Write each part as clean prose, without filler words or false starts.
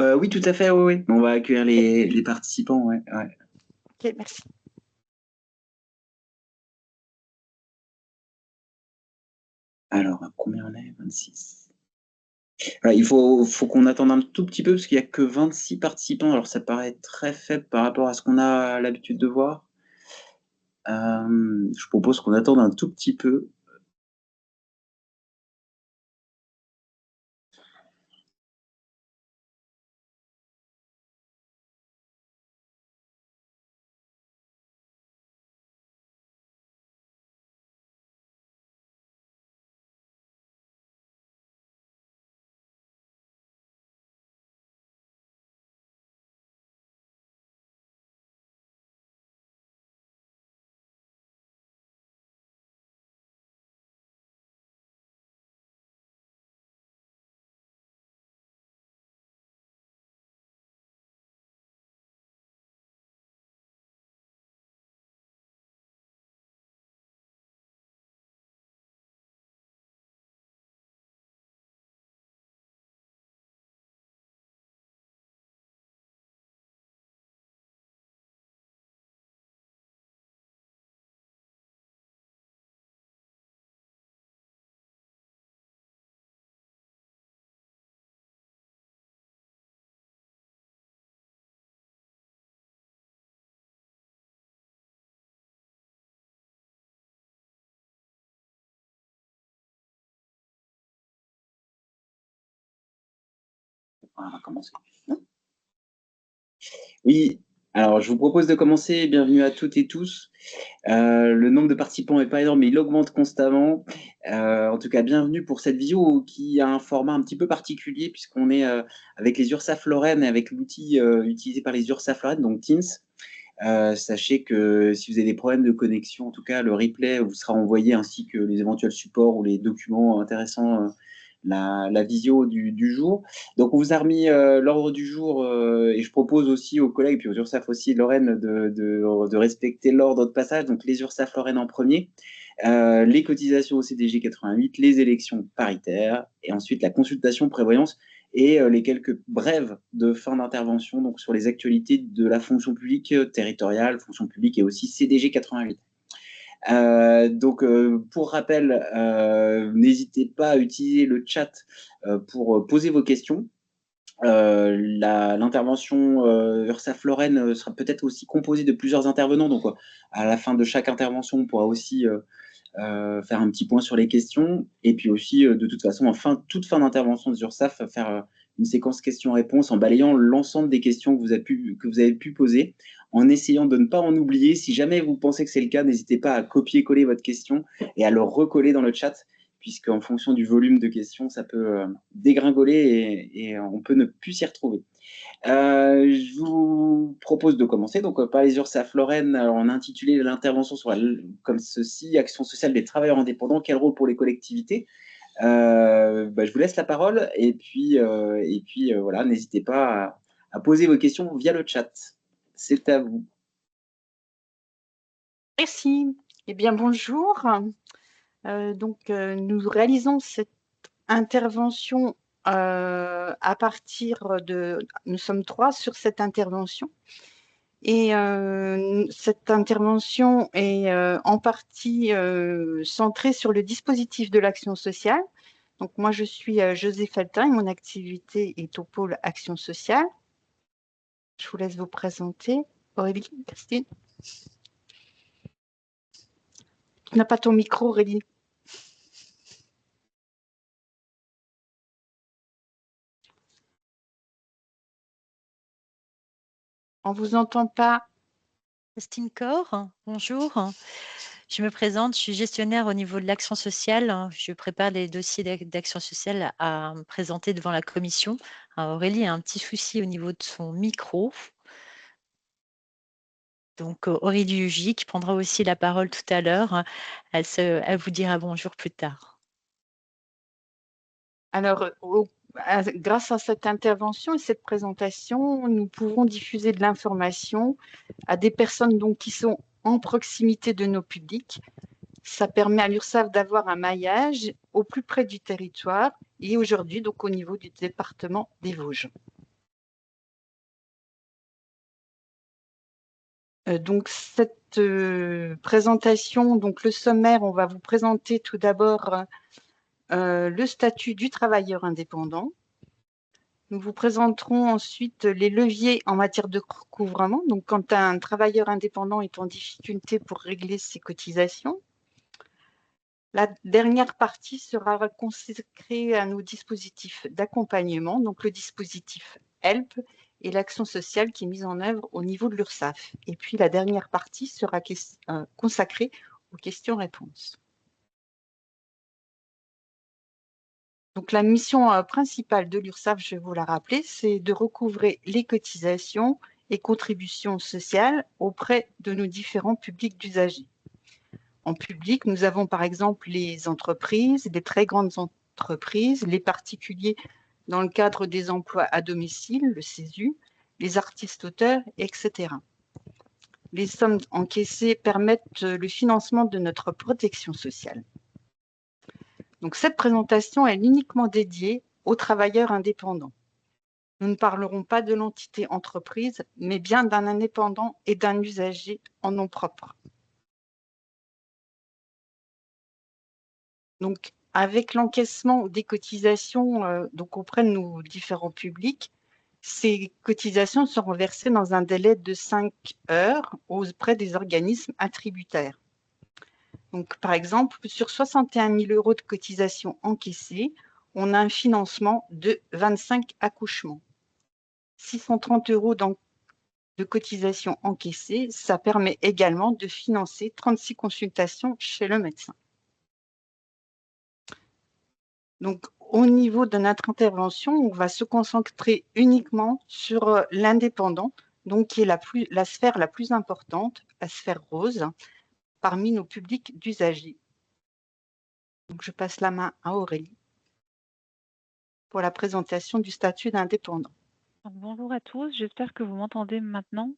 Oui, tout à fait, oui, oui. On va accueillir Ok, les participants, ouais, ouais. ok, merci. Alors, combien on est? 26. Voilà, faut qu'on attende un tout petit peu parce qu'il y a que 26 participants. Alors, ça paraît très faible par rapport à ce qu'on a l'habitude de voir. Je propose qu'on attende un tout petit peu. On va commencer. Oui, alors je vous propose de commencer. Bienvenue à toutes et tous. Le nombre de participants n'est pas énorme, mais il augmente constamment. En tout cas, bienvenue pour cette visio qui a un format un petit peu particulier puisqu'on est, avec les URSAF Lorraine et avec l'outil, utilisé par les URSAF Lorraine, donc Teams. Sachez que si vous avez des problèmes de connexion, en tout cas, le replay vous sera envoyé ainsi que les éventuels supports ou les documents intéressants, la visio du jour. Donc, on vous a remis l'ordre du jour et je propose aussi aux collègues, puis aux URSAF aussi, Lorraine, de respecter l'ordre de passage. Donc, les URSAF Lorraine en premier, les cotisations au CDG 88, les élections paritaires et ensuite la consultation prévoyance et les quelques brèves de fin d'intervention donc sur les actualités de la fonction publique territoriale, fonction publique et aussi CDG 88. Donc, pour rappel, n'hésitez pas à utiliser le chat pour poser vos questions. L'intervention URSAF Lorraine sera peut-être aussi composée de plusieurs intervenants. Donc, à la fin de chaque intervention, on pourra aussi faire un petit point sur les questions. Et puis aussi, de toute façon, toute fin d'intervention des URSAF, faire une séquence questions-réponses en balayant l'ensemble des questions que vous avez pu poser, en essayant de ne pas en oublier. Si jamais vous pensez que c'est le cas, n'hésitez pas à copier-coller votre question et à le recoller dans le chat, puisqu'en fonction du volume de questions, ça peut dégringoler et on peut ne plus s'y retrouver. Je vous propose de commencer donc par les URSAF Lorraine. Alors, on a intitulé l'intervention comme ceci: Action sociale des travailleurs indépendants, quel rôle pour les collectivités? Je vous laisse la parole et puis voilà, n'hésitez pas à poser vos questions via le chat. C'est à vous. Merci. Eh bien, bonjour. Nous réalisons cette intervention à partir de... Nous sommes 3 sur cette intervention. Et cette intervention est en partie centrée sur le dispositif de l'action sociale. Donc, moi, je suis José Feltin et mon activité est au pôle action sociale. Je vous laisse vous présenter. Aurélie, Christine. Tu n'as pas ton micro, Aurélie. On ne vous entend pas. Christine Corr, bonjour. Je me présente, je suis gestionnaire au niveau de l'action sociale. Je prépare les dossiers d'action sociale à me présenter devant la commission. Aurélie a un petit souci au niveau de son micro. Donc, Aurélie Hugy, qui prendra aussi la parole tout à l'heure, elle vous dira bonjour plus tard. Alors, grâce à cette intervention et cette présentation, nous pouvons diffuser de l'information à des personnes donc, qui sont en proximité de nos publics. Ça permet à l'URSSAF d'avoir un maillage au plus près du territoire et aujourd'hui, donc au niveau du département des Vosges. Donc cette présentation, donc le sommaire, on va vous présenter tout d'abord le statut du travailleur indépendant. Nous vous présenterons ensuite les leviers en matière de recouvrement, donc quand un travailleur indépendant est en difficulté pour régler ses cotisations. La dernière partie sera consacrée à nos dispositifs d'accompagnement, donc le dispositif HELP et l'action sociale qui est mise en œuvre au niveau de l'URSSAF. Et puis la dernière partie sera consacrée aux questions-réponses. Donc la mission principale de l'URSSAF, je vais vous la rappeler, c'est de recouvrer les cotisations et contributions sociales auprès de nos différents publics d'usagers. En public, nous avons par exemple les entreprises, les très grandes entreprises, les particuliers dans le cadre des emplois à domicile, le CESU, les artistes-auteurs, etc. Les sommes encaissées permettent le financement de notre protection sociale. Donc, cette présentation est uniquement dédiée aux travailleurs indépendants. Nous ne parlerons pas de l'entité entreprise, mais bien d'un indépendant et d'un usager en nom propre. Donc, avec l'encaissement des cotisations auprès de nos différents publics, ces cotisations seront versées dans un délai de 5 heures auprès des organismes attributaires. Donc, par exemple, sur 61 000 € de cotisations encaissées, on a un financement de 25 accouchements. 630 € de cotisations encaissées, ça permet également de financer 36 consultations chez le médecin. Donc, au niveau de notre intervention, on va se concentrer uniquement sur l'indépendant, donc qui est la sphère la plus importante, la sphère rose, parmi nos publics d'usagers. Donc, je passe la main à Aurélie pour la présentation du statut d'indépendant. Bonjour à tous, j'espère que vous m'entendez maintenant.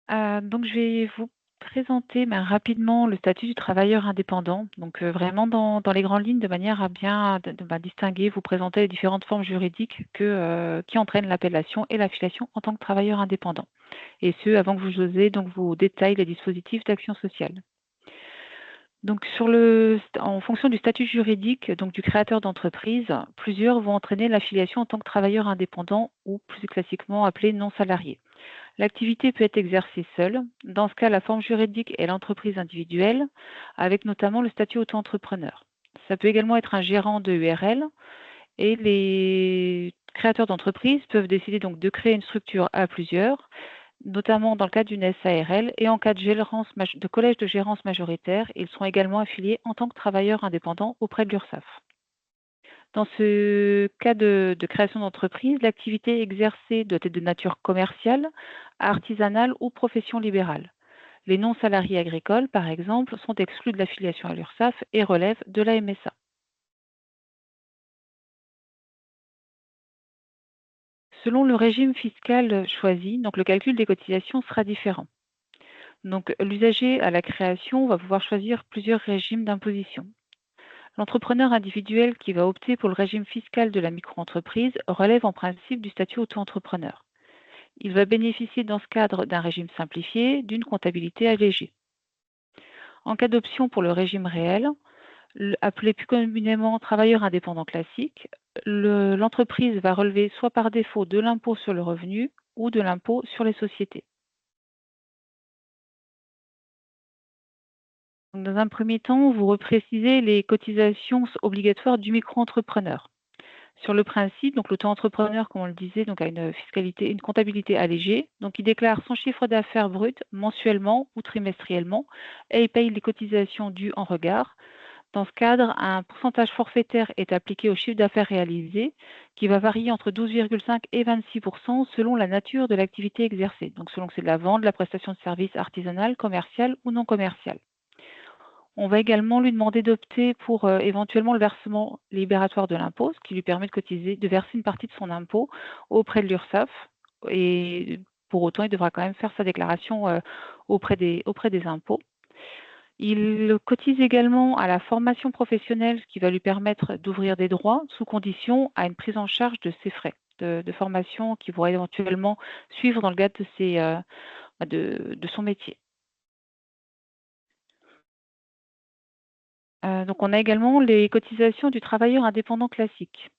Donc je vais vous présenter rapidement le statut du travailleur indépendant, donc vraiment dans les grandes lignes, de manière à bien distinguer, vous présenter les différentes formes juridiques qui entraînent l'appellation et l'affiliation en tant que travailleur indépendant. Et ce, avant que je vous détaille les dispositifs d'action sociale. Donc en fonction du statut juridique du créateur d'entreprise, plusieurs vont entraîner l'affiliation en tant que travailleur indépendant ou plus classiquement appelé non salarié. L'activité peut être exercée seule. Dans ce cas, la forme juridique est l'entreprise individuelle, avec notamment le statut auto-entrepreneur. Ça peut également être un gérant de URL et les créateurs d'entreprise peuvent décider donc de créer une structure à plusieurs, notamment dans le cadre d'une SARL et en cas de collège de gérance majoritaire, ils sont également affiliés en tant que travailleurs indépendants auprès de l'URSSAF. Dans ce cas de création d'entreprise, l'activité exercée doit être de nature commerciale, artisanale ou profession libérale. Les non-salariés agricoles, par exemple, sont exclus de l'affiliation à l'URSSAF et relèvent de la MSA. Selon le régime fiscal choisi, donc le calcul des cotisations sera différent. Donc l'usager à la création va pouvoir choisir plusieurs régimes d'imposition. L'entrepreneur individuel qui va opter pour le régime fiscal de la micro-entreprise relève en principe du statut auto-entrepreneur. Il va bénéficier dans ce cadre d'un régime simplifié, d'une comptabilité allégée. En cas d'option pour le régime réel, appelé plus communément travailleur indépendant classique, l'entreprise va relever soit par défaut de l'impôt sur le revenu ou de l'impôt sur les sociétés. Donc, dans un premier temps, vous reprécisez les cotisations obligatoires du micro-entrepreneur. Sur le principe, donc l'auto-entrepreneur, comme on le disait, donc a une comptabilité allégée. Donc, il déclare son chiffre d'affaires brut mensuellement ou trimestriellement et il paye les cotisations dues en regard. Dans ce cadre, un pourcentage forfaitaire est appliqué au chiffre d'affaires réalisé qui va varier entre 12,5 et 26% selon la nature de l'activité exercée. Donc, selon que c'est de la vente, de la prestation de services artisanale, commerciale ou non commerciale. On va également lui demander d'opter pour éventuellement le versement libératoire de l'impôt, ce qui lui permet de verser une partie de son impôt auprès de l'URSSAF. Et pour autant, il devra quand même faire sa déclaration auprès des impôts. Il cotise également à la formation professionnelle, ce qui va lui permettre d'ouvrir des droits, sous condition à une prise en charge de ses frais de formation qui pourra éventuellement suivre dans le cadre de ces de son métier. Donc on a également les cotisations du travailleur indépendant classique.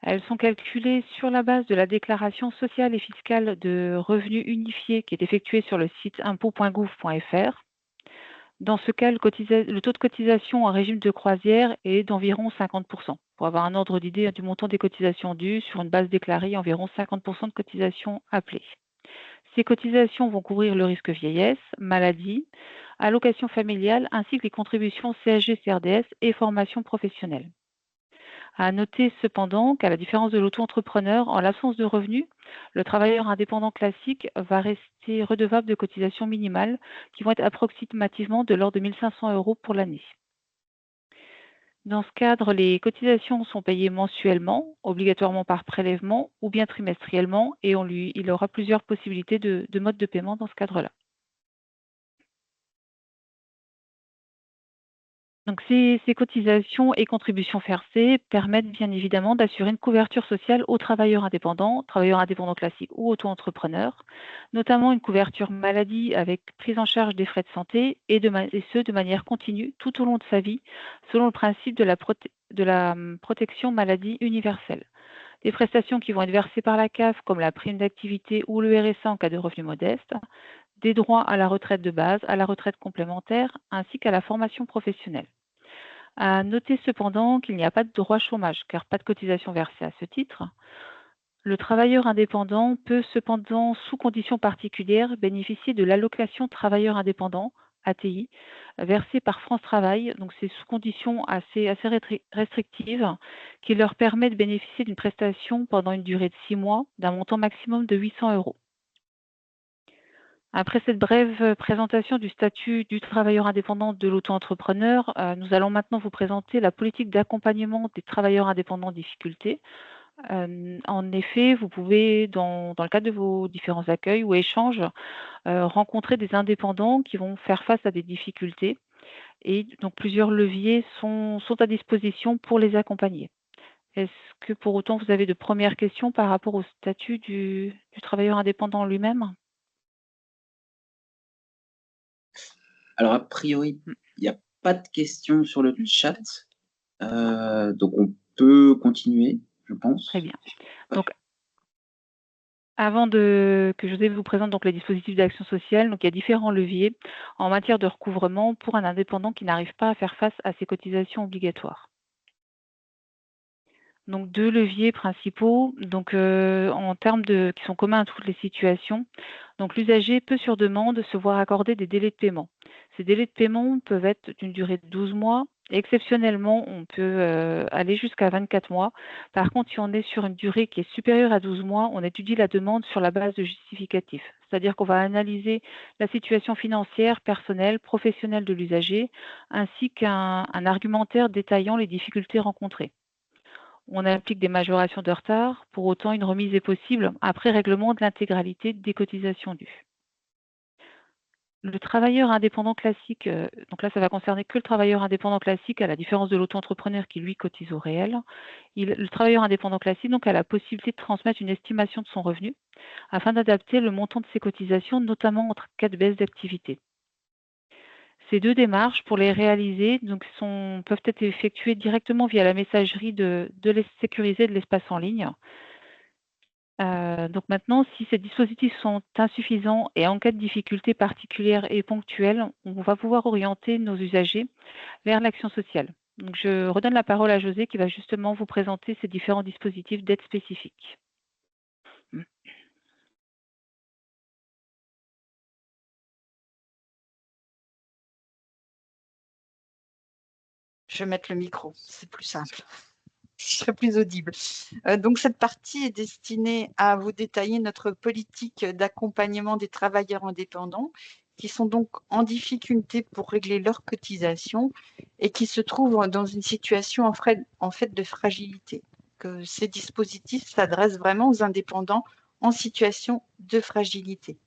Elles sont calculées sur la base de la déclaration sociale et fiscale de revenus unifié qui est effectuée sur le site impôts.gouv.fr. Dans ce cas, le taux de cotisation en régime de croisière est d'environ 50%. Pour avoir un ordre d'idée du montant des cotisations dues, sur une base déclarée, environ 50% de cotisations appelées. Ces cotisations vont couvrir le risque vieillesse, maladie, allocation familiale, ainsi que les contributions CSG-CRDS et formation professionnelle. À noter cependant qu'à la différence de l'auto-entrepreneur, en l'absence de revenus, le travailleur indépendant classique va rester redevable de cotisations minimales qui vont être approximativement de l'ordre de 1 500 € pour l'année. Dans ce cadre, les cotisations sont payées mensuellement, obligatoirement par prélèvement ou bien trimestriellement, et il aura plusieurs possibilités de modes de paiement dans ce cadre-là. Donc ces cotisations et contributions versées permettent bien évidemment d'assurer une couverture sociale aux travailleurs indépendants classiques ou auto-entrepreneurs, notamment une couverture maladie avec prise en charge des frais de santé et ce de manière continue tout au long de sa vie, selon le principe de la protection maladie universelle. Des prestations qui vont être versées par la CAF comme la prime d'activité ou le RSA en cas de revenus modestes, des droits à la retraite de base, à la retraite complémentaire, ainsi qu'à la formation professionnelle. À noter cependant qu'il n'y a pas de droit chômage, car pas de cotisation versée à ce titre. Le travailleur indépendant peut cependant, sous conditions particulières, bénéficier de l'allocation travailleur indépendant, ATI, versée par France Travail. Donc c'est sous conditions assez restrictives qui leur permet de bénéficier d'une prestation pendant une durée de 6 mois d'un montant maximum de 800 €. Après cette brève présentation du statut du travailleur indépendant de l'auto-entrepreneur, nous allons maintenant vous présenter la politique d'accompagnement des travailleurs indépendants en difficulté. En effet, vous pouvez, dans le cadre de vos différents accueils ou échanges, rencontrer des indépendants qui vont faire face à des difficultés et donc plusieurs leviers sont à disposition pour les accompagner. Est-ce que pour autant vous avez de premières questions par rapport au statut du travailleur indépendant lui-même? Alors, a priori, il n'y a pas de questions sur le chat, donc on peut continuer, je pense. Très bien. Donc, avant que José vous présente donc les dispositifs d'action sociale, donc il y a différents leviers en matière de recouvrement pour un indépendant qui n'arrive pas à faire face à ses cotisations obligatoires. Donc 2 leviers principaux, donc en termes qui sont communs à toutes les situations. Donc l'usager peut sur demande se voir accorder des délais de paiement. Ces délais de paiement peuvent être d'une durée de 12 mois. Exceptionnellement, on peut aller jusqu'à 24 mois. Par contre, si on est sur une durée qui est supérieure à 12 mois, on étudie la demande sur la base de justificatifs. C'est-à-dire qu'on va analyser la situation financière, personnelle, professionnelle de l'usager, ainsi qu'un argumentaire détaillant les difficultés rencontrées. On applique des majorations de retard. Pour autant, une remise est possible après règlement de l'intégralité des cotisations dues. Le travailleur indépendant classique, donc là, ça va concerner que le travailleur indépendant classique, à la différence de l'auto-entrepreneur qui, lui, cotise au réel. Le travailleur indépendant classique donc, a la possibilité de transmettre une estimation de son revenu afin d'adapter le montant de ses cotisations, notamment en cas de baisse d'activité. Ces 2 démarches, pour les réaliser, donc, peuvent être effectuées directement via la messagerie sécurisée de l'espace en ligne. Donc maintenant, si ces dispositifs sont insuffisants et en cas de difficultés particulières et ponctuelles, on va pouvoir orienter nos usagers vers l'action sociale. Donc je redonne la parole à José qui va justement vous présenter ces différents dispositifs d'aide spécifique. Je vais mettre le micro, c'est plus simple. Je serai plus audible. Donc, cette partie est destinée à vous détailler notre politique d'accompagnement des travailleurs indépendants qui sont donc en difficulté pour régler leurs cotisations et qui se trouvent dans une situation en fait de fragilité. Que ces dispositifs s'adressent vraiment aux indépendants en situation de fragilité.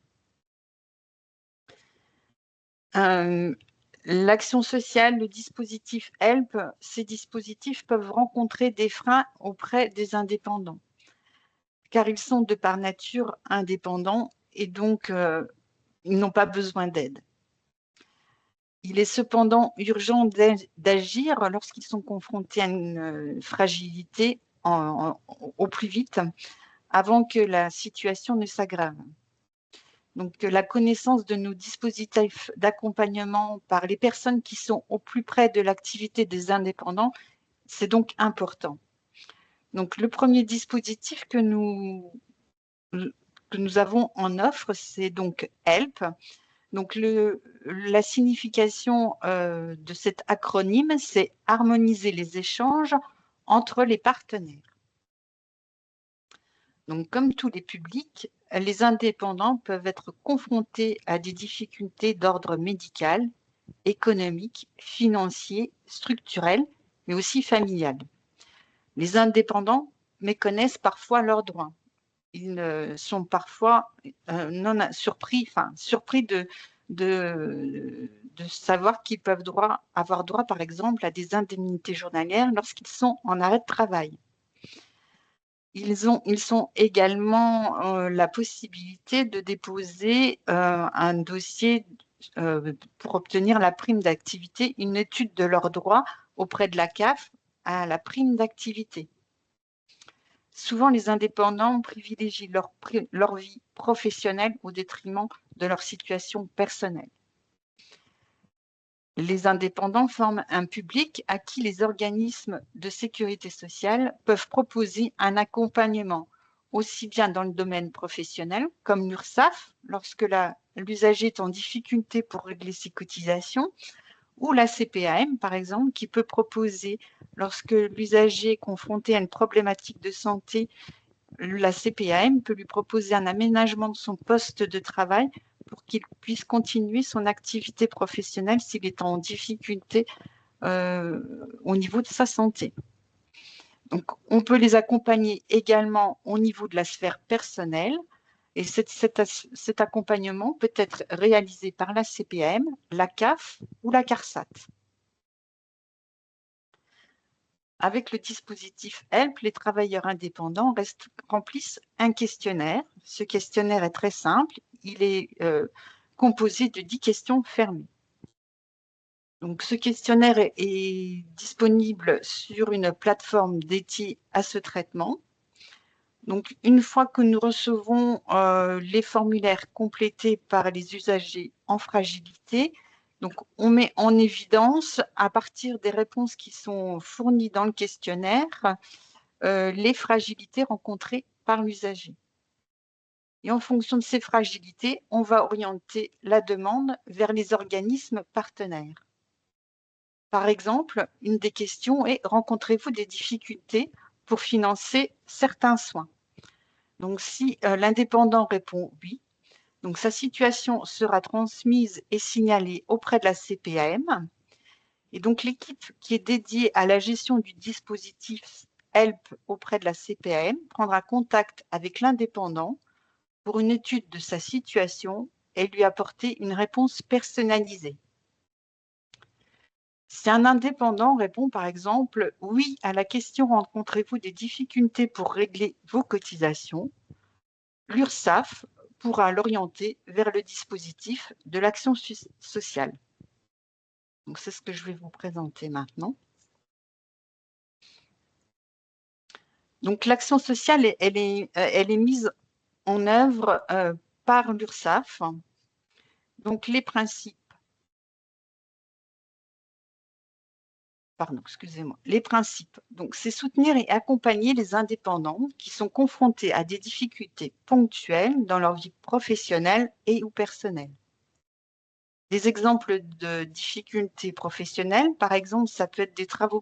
L'action sociale, le dispositif HELP, ces dispositifs peuvent rencontrer des freins auprès des indépendants, car ils sont de par nature indépendants et donc ils n'ont pas besoin d'aide. Il est cependant urgent d'agir lorsqu'ils sont confrontés à une fragilité au plus vite, avant que la situation ne s'aggrave. Donc, la connaissance de nos dispositifs d'accompagnement par les personnes qui sont au plus près de l'activité des indépendants, c'est donc important. Donc, le premier dispositif que nous avons en offre, c'est donc HELP. Donc, la signification de cet acronyme, c'est harmoniser les échanges entre les partenaires. Donc, comme tous les publics, les indépendants peuvent être confrontés à des difficultés d'ordre médical, économique, financier, structurel, mais aussi familial. Les indépendants méconnaissent parfois leurs droits. Ils sont parfois surpris de savoir qu'ils peuvent avoir droit, par exemple, à des indemnités journalières lorsqu'ils sont en arrêt de travail. Ils ont également la possibilité de déposer un dossier pour obtenir la prime d'activité, une étude de leurs droits auprès de la CAF à la prime d'activité. Souvent, les indépendants privilégient leur vie professionnelle au détriment de leur situation personnelle. Les indépendants forment un public à qui les organismes de sécurité sociale peuvent proposer un accompagnement, aussi bien dans le domaine professionnel, comme l'URSSAF, lorsque l'usager est en difficulté pour régler ses cotisations, ou la CPAM, par exemple, qui peut proposer, lorsque l'usager est confronté à une problématique de santé, la CPAM peut lui proposer un aménagement de son poste de travail pour qu'il puisse continuer son activité professionnelle s'il est en difficulté au niveau de sa santé. Donc, on peut les accompagner également au niveau de la sphère personnelle et cet accompagnement peut être réalisé par la CPAM, la CAF ou la CARSAT. Avec le dispositif HELP, les travailleurs indépendants remplissent un questionnaire. Ce questionnaire est très simple. Il est composé de 10 questions fermées. Donc, ce questionnaire est disponible sur une plateforme dédiée à ce traitement. Donc, une fois que nous recevons les formulaires complétés par les usagers en fragilité, donc, on met en évidence, à partir des réponses qui sont fournies dans le questionnaire, les fragilités rencontrées par l'usager. Et en fonction de ces fragilités, on va orienter la demande vers les organismes partenaires. Par exemple, une des questions est « Rencontrez-vous des difficultés pour financer certains soins ?» Donc, si l'indépendant répond « Oui », donc sa situation sera transmise et signalée auprès de la CPAM. Et donc, l'équipe qui est dédiée à la gestion du dispositif HELP auprès de la CPAM prendra contact avec l'indépendant pour une étude de sa situation et lui apporter une réponse personnalisée. Si un indépendant répond par exemple « Oui » à la question « Rencontrez-vous des difficultés pour régler vos cotisations ?» l'URSSAF pourra l'orienter vers le dispositif de l'action sociale. Donc, c'est ce que je vais vous présenter maintenant. Donc, l'action sociale, elle est mise en œuvre par l'URSSAF. Donc, les principes. Les principes. Donc, c'est soutenir et accompagner les indépendants qui sont confrontés à des difficultés ponctuelles dans leur vie professionnelle et ou personnelle. Des exemples de difficultés professionnelles, par exemple, ça peut être des travaux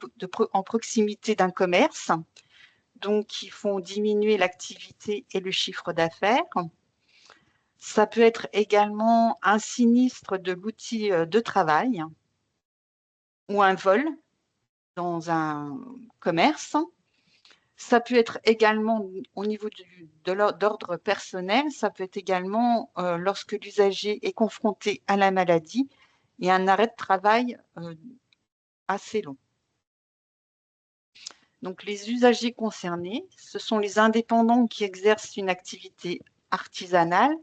en proximité d'un commerce, donc qui font diminuer l'activité et le chiffre d'affaires. Ça peut être également un sinistre de l'outil de travail ou un vol dans un commerce. Ça peut être également au niveau d'ordre personnel, ça peut être également lorsque l'usager est confronté à la maladie et un arrêt de travail assez long. Donc, les usagers concernés, ce sont les indépendants qui exercent une activité artisanale,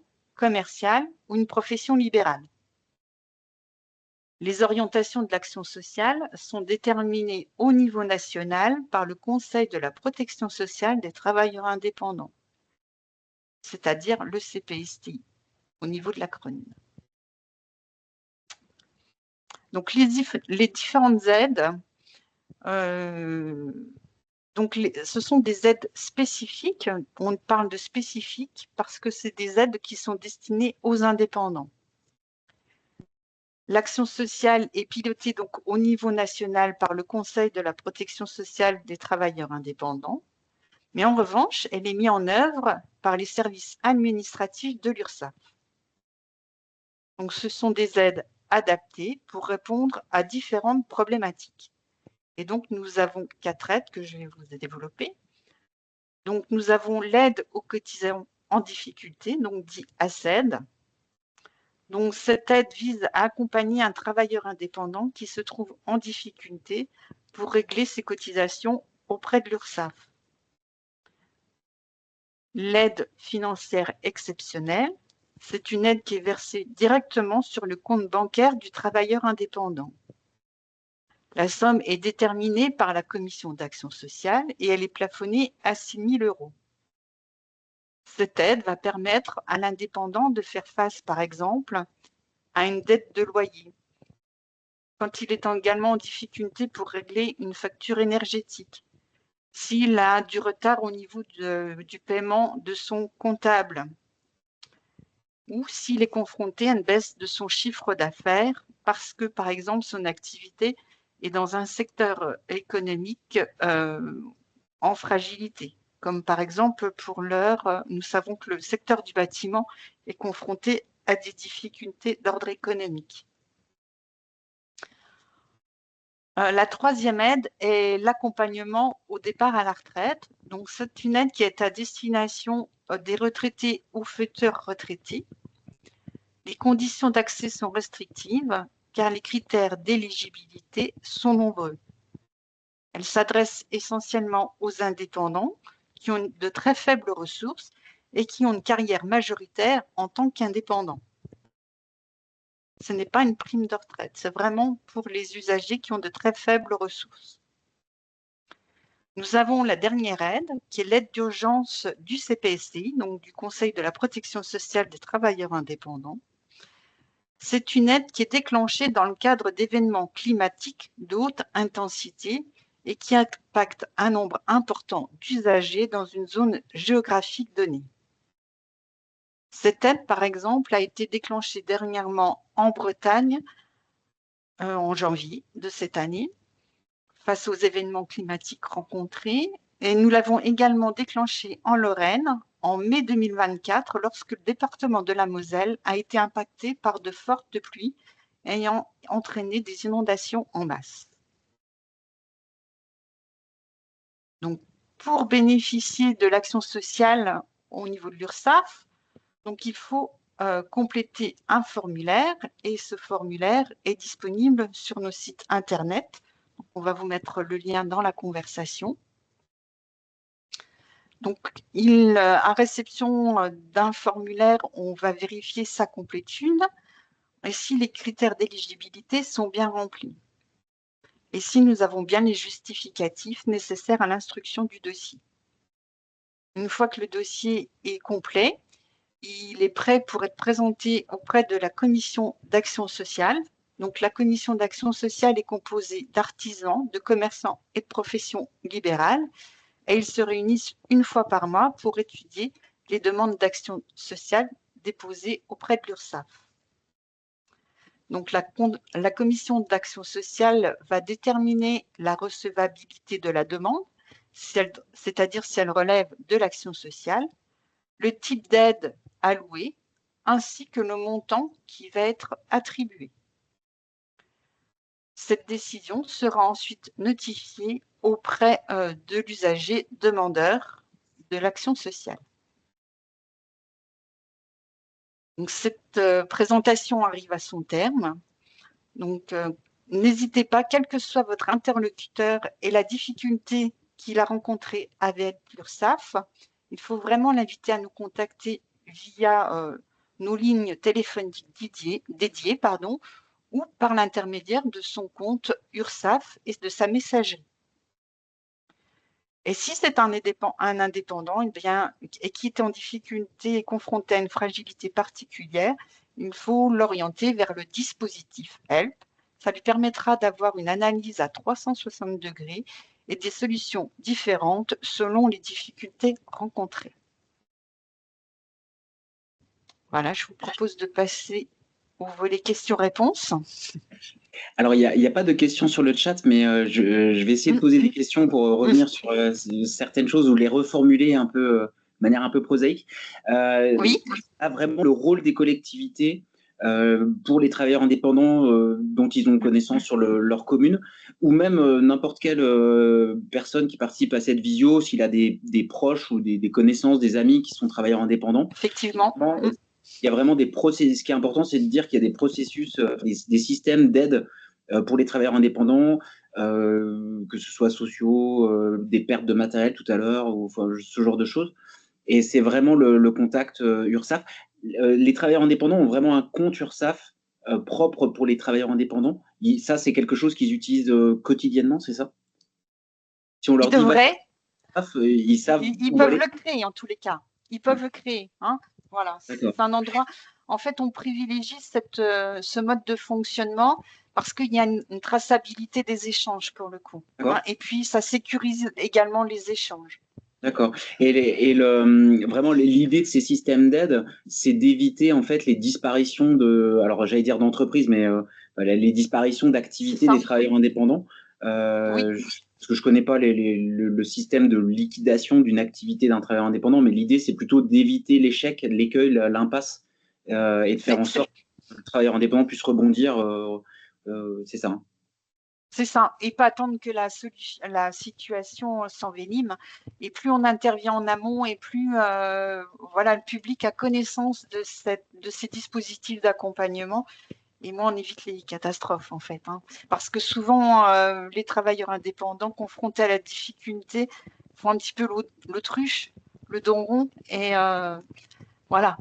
commerciale ou une profession libérale. Les orientations de l'action sociale sont déterminées au niveau national par le Conseil de la protection sociale des travailleurs indépendants, c'est-à-dire le CPSTI, au niveau de l'acronyme. Donc, les différentes aides, ce sont des aides spécifiques. On parle de spécifiques parce que c'est des aides qui sont destinées aux indépendants. L'action sociale est pilotée donc au niveau national par le Conseil de la protection sociale des travailleurs indépendants, mais en revanche, elle est mise en œuvre par les services administratifs de l'URSSAF. Donc, ce sont des aides adaptées pour répondre à différentes problématiques. Et donc, nous avons 4 aides que je vais vous développer. Donc, nous avons l'aide aux cotisants en difficulté, donc dit ACED. Donc, cette aide vise à accompagner un travailleur indépendant qui se trouve en difficulté pour régler ses cotisations auprès de l'URSSAF. L'aide financière exceptionnelle, c'est une aide qui est versée directement sur le compte bancaire du travailleur indépendant. La somme est déterminée par la Commission d'action sociale et elle est plafonnée à 6 000 €. Cette aide va permettre à l'indépendant de faire face, par exemple, à une dette de loyer, quand il est également en difficulté pour régler une facture énergétique, s'il a du retard au niveau du paiement de son comptable, ou s'il est confronté à une baisse de son chiffre d'affaires parce que, par exemple, son activité est dans un secteur économique en fragilité. Comme par exemple, pour l'heure, nous savons que le secteur du bâtiment est confronté à des difficultés d'ordre économique. La troisième aide est l'accompagnement au départ à la retraite. Donc, c'est une aide qui est à destination des retraités ou futurs retraités. Les conditions d'accès sont restrictives car les critères d'éligibilité sont nombreux. Elle s'adresse essentiellement aux indépendants qui ont de très faibles ressources et qui ont une carrière majoritaire en tant qu'indépendants. Ce n'est pas une prime de retraite, c'est vraiment pour les usagers qui ont de très faibles ressources. Nous avons la dernière aide, qui est l'aide d'urgence du CPSTI, donc du Conseil de la protection sociale des travailleurs indépendants. C'est une aide qui est déclenchée dans le cadre d'événements climatiques de haute intensité et qui impacte un nombre important d'usagers dans une zone géographique donnée. Cette aide, par exemple, a été déclenchée dernièrement en Bretagne en janvier de cette année, face aux événements climatiques rencontrés. Et nous l'avons également déclenchée en Lorraine en mai 2024, lorsque le département de la Moselle a été impacté par de fortes pluies ayant entraîné des inondations en masse. Donc, pour bénéficier de l'action sociale au niveau de l'URSSAF, donc il faut compléter un formulaire et ce formulaire est disponible sur nos sites internet. Donc, on va vous mettre le lien dans la conversation. Donc, à réception d'un formulaire, on va vérifier sa complétude et si les critères d'éligibilité sont bien remplis. Et si nous avons bien les justificatifs nécessaires à l'instruction du dossier. Une fois que le dossier est complet, il est prêt pour être présenté auprès de la Commission d'action sociale. Donc, la Commission d'action sociale est composée d'artisans, de commerçants et de professions libérales. Et ils se réunissent une fois par mois pour étudier les demandes d'action sociale déposées auprès de l'URSSAF. Donc, la commission d'action sociale va déterminer la recevabilité de la demande, c'est-à-dire si elle relève de l'action sociale, le type d'aide allouée, ainsi que le montant qui va être attribué. Cette décision sera ensuite notifiée auprès de l'usager demandeur de l'action sociale. Donc, cette présentation arrive à son terme. Donc, n'hésitez pas, quel que soit votre interlocuteur et la difficulté qu'il a rencontrée avec l'URSSAF, il faut vraiment l'inviter à nous contacter via nos lignes téléphoniques dédiées, ou par l'intermédiaire de son compte URSSAF et de sa messagerie. Et si c'est un indépendant et qui est en difficulté et confronté à une fragilité particulière, il faut l'orienter vers le dispositif HELP. Ça lui permettra d'avoir une analyse à 360 degrés et des solutions différentes selon les difficultés rencontrées. Voilà, je vous propose de passer au volet questions-réponses. Alors, il n'y a pas de questions sur le chat, mais je vais essayer de poser des questions pour revenir sur certaines choses ou les reformuler un peu, de manière un peu prosaïque. Oui. Vraiment le rôle des collectivités pour les travailleurs indépendants dont ils ont connaissance sur leur commune, ou même n'importe quelle personne qui participe à cette visio, s'il a des proches ou des connaissances, des amis qui sont travailleurs indépendants. Effectivement. Il y a vraiment des processus. Ce qui est important, c'est de dire qu'il y a des processus, des systèmes d'aide pour les travailleurs indépendants, que ce soit sociaux, des pertes de matériel tout à l'heure, ou enfin, ce genre de choses. Et c'est vraiment le contact URSSAF. Les travailleurs indépendants ont vraiment un compte URSSAF propre pour les travailleurs indépendants. Ça, c'est quelque chose qu'ils utilisent quotidiennement, c'est ça? Si on leur ils devraient. Ils savent. Ils peuvent le créer en tous les cas. Ils peuvent le créer. Hein. Voilà, c'est un endroit. En fait, on privilégie ce mode de fonctionnement parce qu'il y a une traçabilité des échanges pour le coup. Hein, et puis, ça sécurise également les échanges. D'accord. Et vraiment, l'idée de ces systèmes d'aide, c'est d'éviter en fait les disparitions alors j'allais dire d'entreprises, mais les disparitions d'activités des travailleurs indépendants. Oui. Parce que je connais pas le système de liquidation d'une activité d'un travailleur indépendant, mais l'idée c'est plutôt d'éviter l'échec, l'écueil, l'impasse, et de faire en sorte que le travailleur indépendant puisse rebondir. C'est ça. Hein. C'est ça, et pas attendre que la situation s'envenime. Et plus on intervient en amont, et plus le public a connaissance de ces dispositifs d'accompagnement, et moins on évite les catastrophes en fait. Hein. Parce que souvent, les travailleurs indépendants confrontés à la difficulté font un petit peu l'autruche, le dos rond, et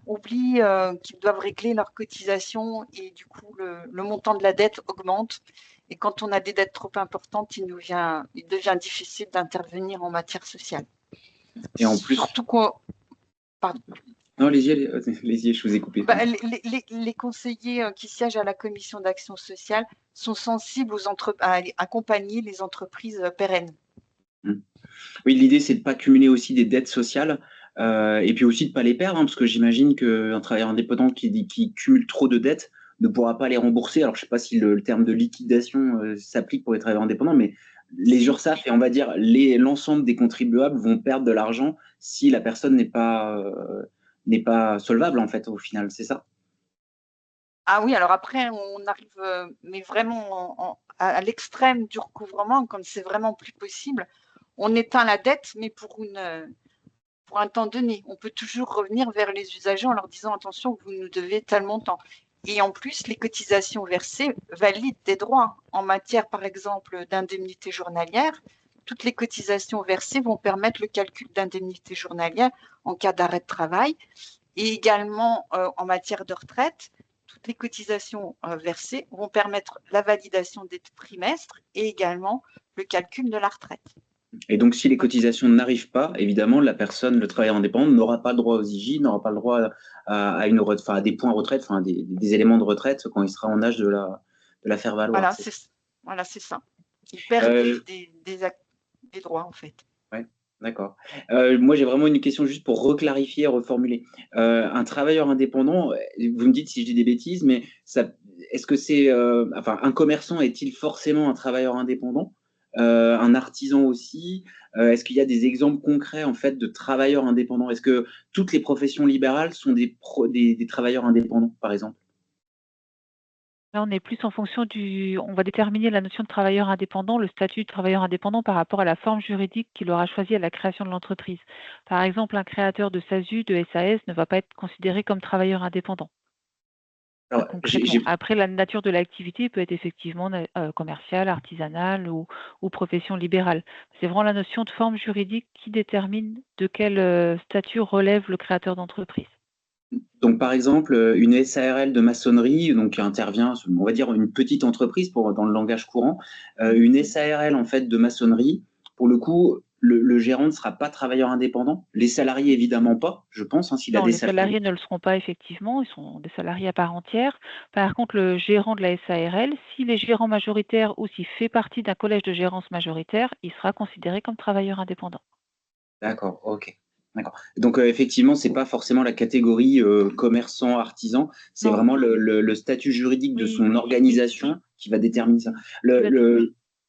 oublient qu'ils doivent régler leurs cotisations, et du coup, le montant de la dette augmente. Et quand on a des dettes trop importantes, il devient difficile d'intervenir en matière sociale. Et en plus. Surtout qu'on. Pardon. Non, allez-y, je vous ai coupé. Les conseillers qui siègent à la commission d'action sociale sont sensibles à accompagner les entreprises pérennes. Oui, l'idée, c'est de ne pas cumuler aussi des dettes sociales et puis aussi de ne pas les perdre, hein, parce que j'imagine qu'un travailleur indépendant qui cumule trop de dettes ne pourra pas les rembourser. Alors, je ne sais pas si le terme de liquidation s'applique pour les travailleurs indépendants, mais les URSSAF et on va dire l'ensemble des contribuables vont perdre de l'argent si la personne n'est pas solvable, en fait, au final, c'est ça? Ah oui, alors après, on arrive mais vraiment à l'extrême du recouvrement, quand c'est vraiment plus possible. On éteint la dette, mais pour un temps donné. On peut toujours revenir vers les usagers en leur disant « Attention, vous nous devez tel montant ». Et en plus, les cotisations versées valident des droits. En matière, par exemple, d'indemnité journalière, toutes les cotisations versées vont permettre le calcul d'indemnité journalière en cas d'arrêt de travail. Et également, en matière de retraite, toutes les cotisations versées vont permettre la validation des trimestres et également le calcul de la retraite. Et donc, si les cotisations n'arrivent pas, évidemment, le travailleur indépendant n'aura pas le droit aux IJ, n'aura pas le droit à des points retraite, des éléments de retraite quand il sera en âge de la faire valoir. Voilà, c'est ça. Il perd des droits, en fait. Ouais, d'accord. Moi, j'ai vraiment une question juste pour reclarifier, reformuler. Un travailleur indépendant, vous me dites si je dis des bêtises, mais est-ce que c'est, un commerçant est-il forcément un travailleur indépendant? Un artisan aussi? Est-ce qu'il y a des exemples concrets en fait de travailleurs indépendants? Est-ce que toutes les professions libérales sont des travailleurs indépendants, par exemple? Là, on est plus en fonction on va déterminer la notion de travailleur indépendant, le statut de travailleur indépendant par rapport à la forme juridique qu'il aura choisie à la création de l'entreprise. Par exemple, un créateur de SASU, de SAS ne va pas être considéré comme travailleur indépendant. Alors, Après, la nature de l'activité peut être effectivement commerciale, artisanale ou profession libérale. C'est vraiment la notion de forme juridique qui détermine de quel statut relève le créateur d'entreprise. Donc, par exemple, une SARL de maçonnerie, donc qui intervient, on va dire une petite entreprise dans le langage courant, une SARL en fait de maçonnerie, pour le coup, le gérant ne sera pas travailleur indépendant. Les salariés, évidemment pas, je pense, s'il a Non, des les salariés. salariés ne le seront pas effectivement, ils sont des salariés à part entière. Par contre, le gérant de la SARL, s'il est gérant majoritaire ou s'il fait partie d'un collège de gérance majoritaire, il sera considéré comme travailleur indépendant. D'accord, ok. D'accord. Donc, effectivement, c'est pas forcément la catégorie commerçant, artisan, c'est Non, vraiment le statut juridique de oui, son organisation qui va déterminer ça. qui va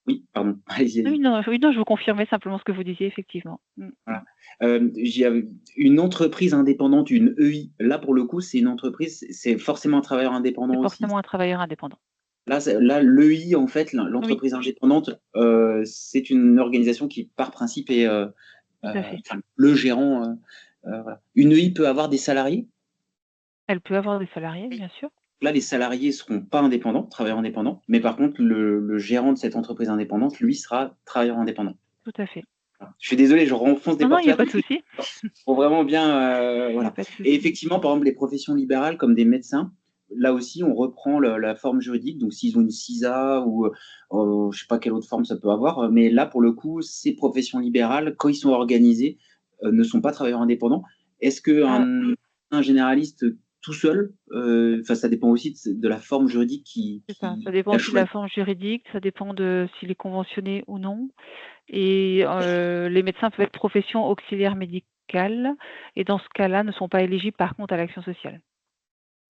Oui, pardon, allez-y, oui, allez-y. non, je vous confirmais simplement ce que vous disiez effectivement. Voilà. Une entreprise indépendante, une EI, là, pour le coup, c'est une entreprise, c'est forcément un travailleur indépendant C'est aussi. forcément un travailleur indépendant. Là, l'EI, en fait, Oui, l'entreprise indépendante, c'est une organisation qui, par principe, est tout à fait. enfin, le gérant. Voilà. Une EI peut avoir des salariés. Elle peut avoir des salariés, bien sûr. Là, les salariés ne seront pas indépendants, travailleurs indépendants, mais par contre, le gérant de cette entreprise indépendante, lui, sera travailleur indépendant. Tout à fait. Voilà. Je suis désolé, je renfonce des Non, non, portes il n'y a ouvertes pas de souci. pour vraiment bien. Il n'y a Voilà. pas de Et souci. effectivement, par exemple, les professions libérales comme des médecins, là aussi, on reprend la forme juridique. Donc, s'ils ont une CISA ou je ne sais pas quelle autre forme ça peut avoir, mais là, pour le coup, ces professions libérales, quand ils sont organisés, ne sont pas travailleurs indépendants. Est-ce Ah, qu'un un généraliste tout seul, ça dépend aussi de la forme juridique c'est ça. Ça qui dépend a aussi de la choisi. forme juridique, ça dépend de s'il est conventionné ou non. Et les médecins peuvent être profession auxiliaire médicale et dans ce cas-là, ne sont pas éligibles par contre à l'action sociale.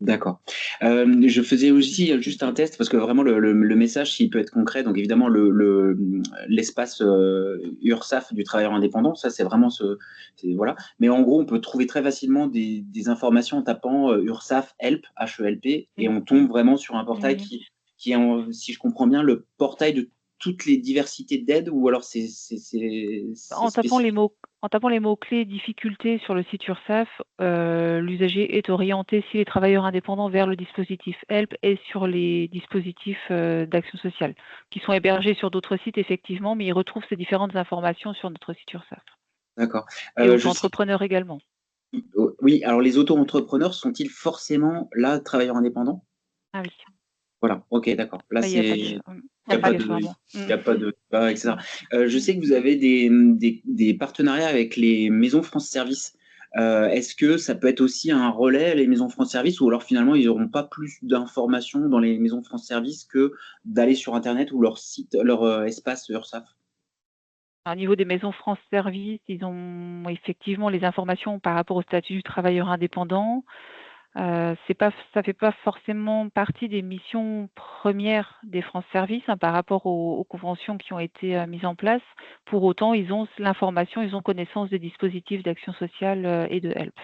D'accord. Je faisais aussi juste un test parce que vraiment le message, s'il peut être concret, donc évidemment l'espace URSAF du travailleur indépendant, ça c'est vraiment voilà. Mais en gros, on peut trouver très facilement des informations en tapant URSAF Help, HELP, et Oui, on tombe vraiment sur un portail oui. qui est, si je comprends bien, le portail de toutes les diversités d'aides, ou alors c'est En tapant les spécifique. mots en tapant les mots-clés difficultés sur le site URSSAF, l'usager est orienté, s'il est travailleur indépendant, vers le dispositif HELP et sur les dispositifs, d'action sociale, qui sont hébergés sur d'autres sites effectivement, mais il retrouve ces différentes informations sur notre site URSSAF D'accord. et Je sais. auto-entrepreneurs également. Oui, alors les auto-entrepreneurs sont-ils forcément là travailleurs indépendants? Ah oui, Voilà, OK, d'accord. Là, là il n'y a pas de il y a pas de obligatoirement. il y a pas de débat et cetera. Je Mmh. sais que vous avez des partenariats avec les maisons France Service. Est-ce que ça peut être aussi un relais, les maisons France Service, ou alors finalement ils n'auront pas plus d'informations dans les maisons France Service que d'aller sur internet ou leur site, leur, espace URSSAF? Au niveau des maisons France Service, ils ont effectivement les informations par rapport au statut du travailleur indépendant. C'est pas ça fait pas forcément partie des missions premières des France Service, hein, par rapport aux conventions qui ont été, mises en place. Pour autant, ils ont l'information, ils ont connaissance des dispositifs d'action sociale, et de HELP.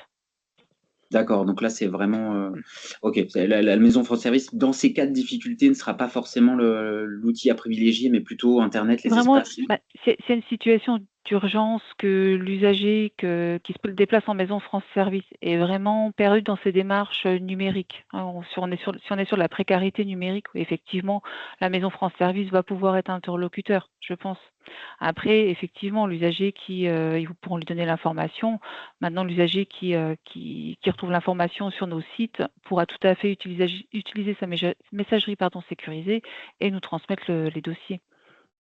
D'accord, donc là, c'est vraiment, Mmh. OK, c'est la maison France Service, dans ces cas de difficulté, ne sera pas forcément l'outil à privilégier, mais plutôt internet, C'est les vraiment espaces. c'est une situation d'urgence que l'usager qui se déplace en maison France Service est vraiment perdu dans ses démarches, numériques, hein. On est sur de la précarité numérique, oui, effectivement, la maison France Service va pouvoir être interlocuteur, je pense. Après, effectivement, l'usager ils pourront lui donner l'information. Maintenant, l'usager qui retrouve l'information sur nos sites pourra tout à fait utiliser sa messagerie, pardon, sécurisée et nous transmettre les dossiers.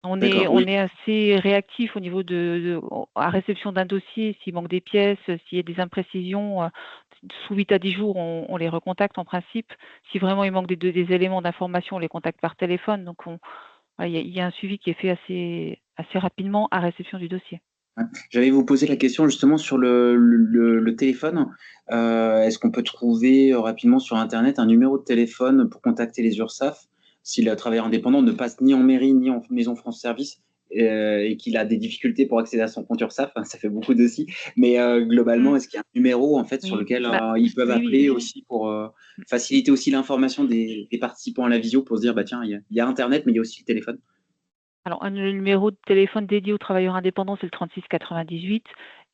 D'accord, On oui, est assez réactif au niveau à réception d'un dossier, s'il manque des pièces, s'il y a des imprécisions, sous 8 à 10 jours, on les recontacte en principe. Si vraiment il manque des éléments d'information, on les contacte par téléphone. Donc voilà, il y a un suivi qui est fait assez rapidement à réception du dossier. ouais. J'allais vous poser la question justement sur le téléphone. Est-ce qu'on peut trouver, rapidement sur internet un numéro de téléphone pour contacter les URSSAF si le travailleur indépendant ne passe ni en mairie ni en maison France Service, et qu'il a des difficultés pour accéder à son compte URSSAF? Ça fait beaucoup aussi, mais Mmh. globalement, est-ce qu'il y a un numéro en fait sur Oui, lequel, bah, ils peuvent oui, oui. appeler aussi pour, faciliter aussi l'information des participants à la visio, pour se dire: «Bah tiens, il y a internet, mais il y a aussi le téléphone»? Alors, le numéro de téléphone dédié aux travailleurs indépendants, c'est le 36 98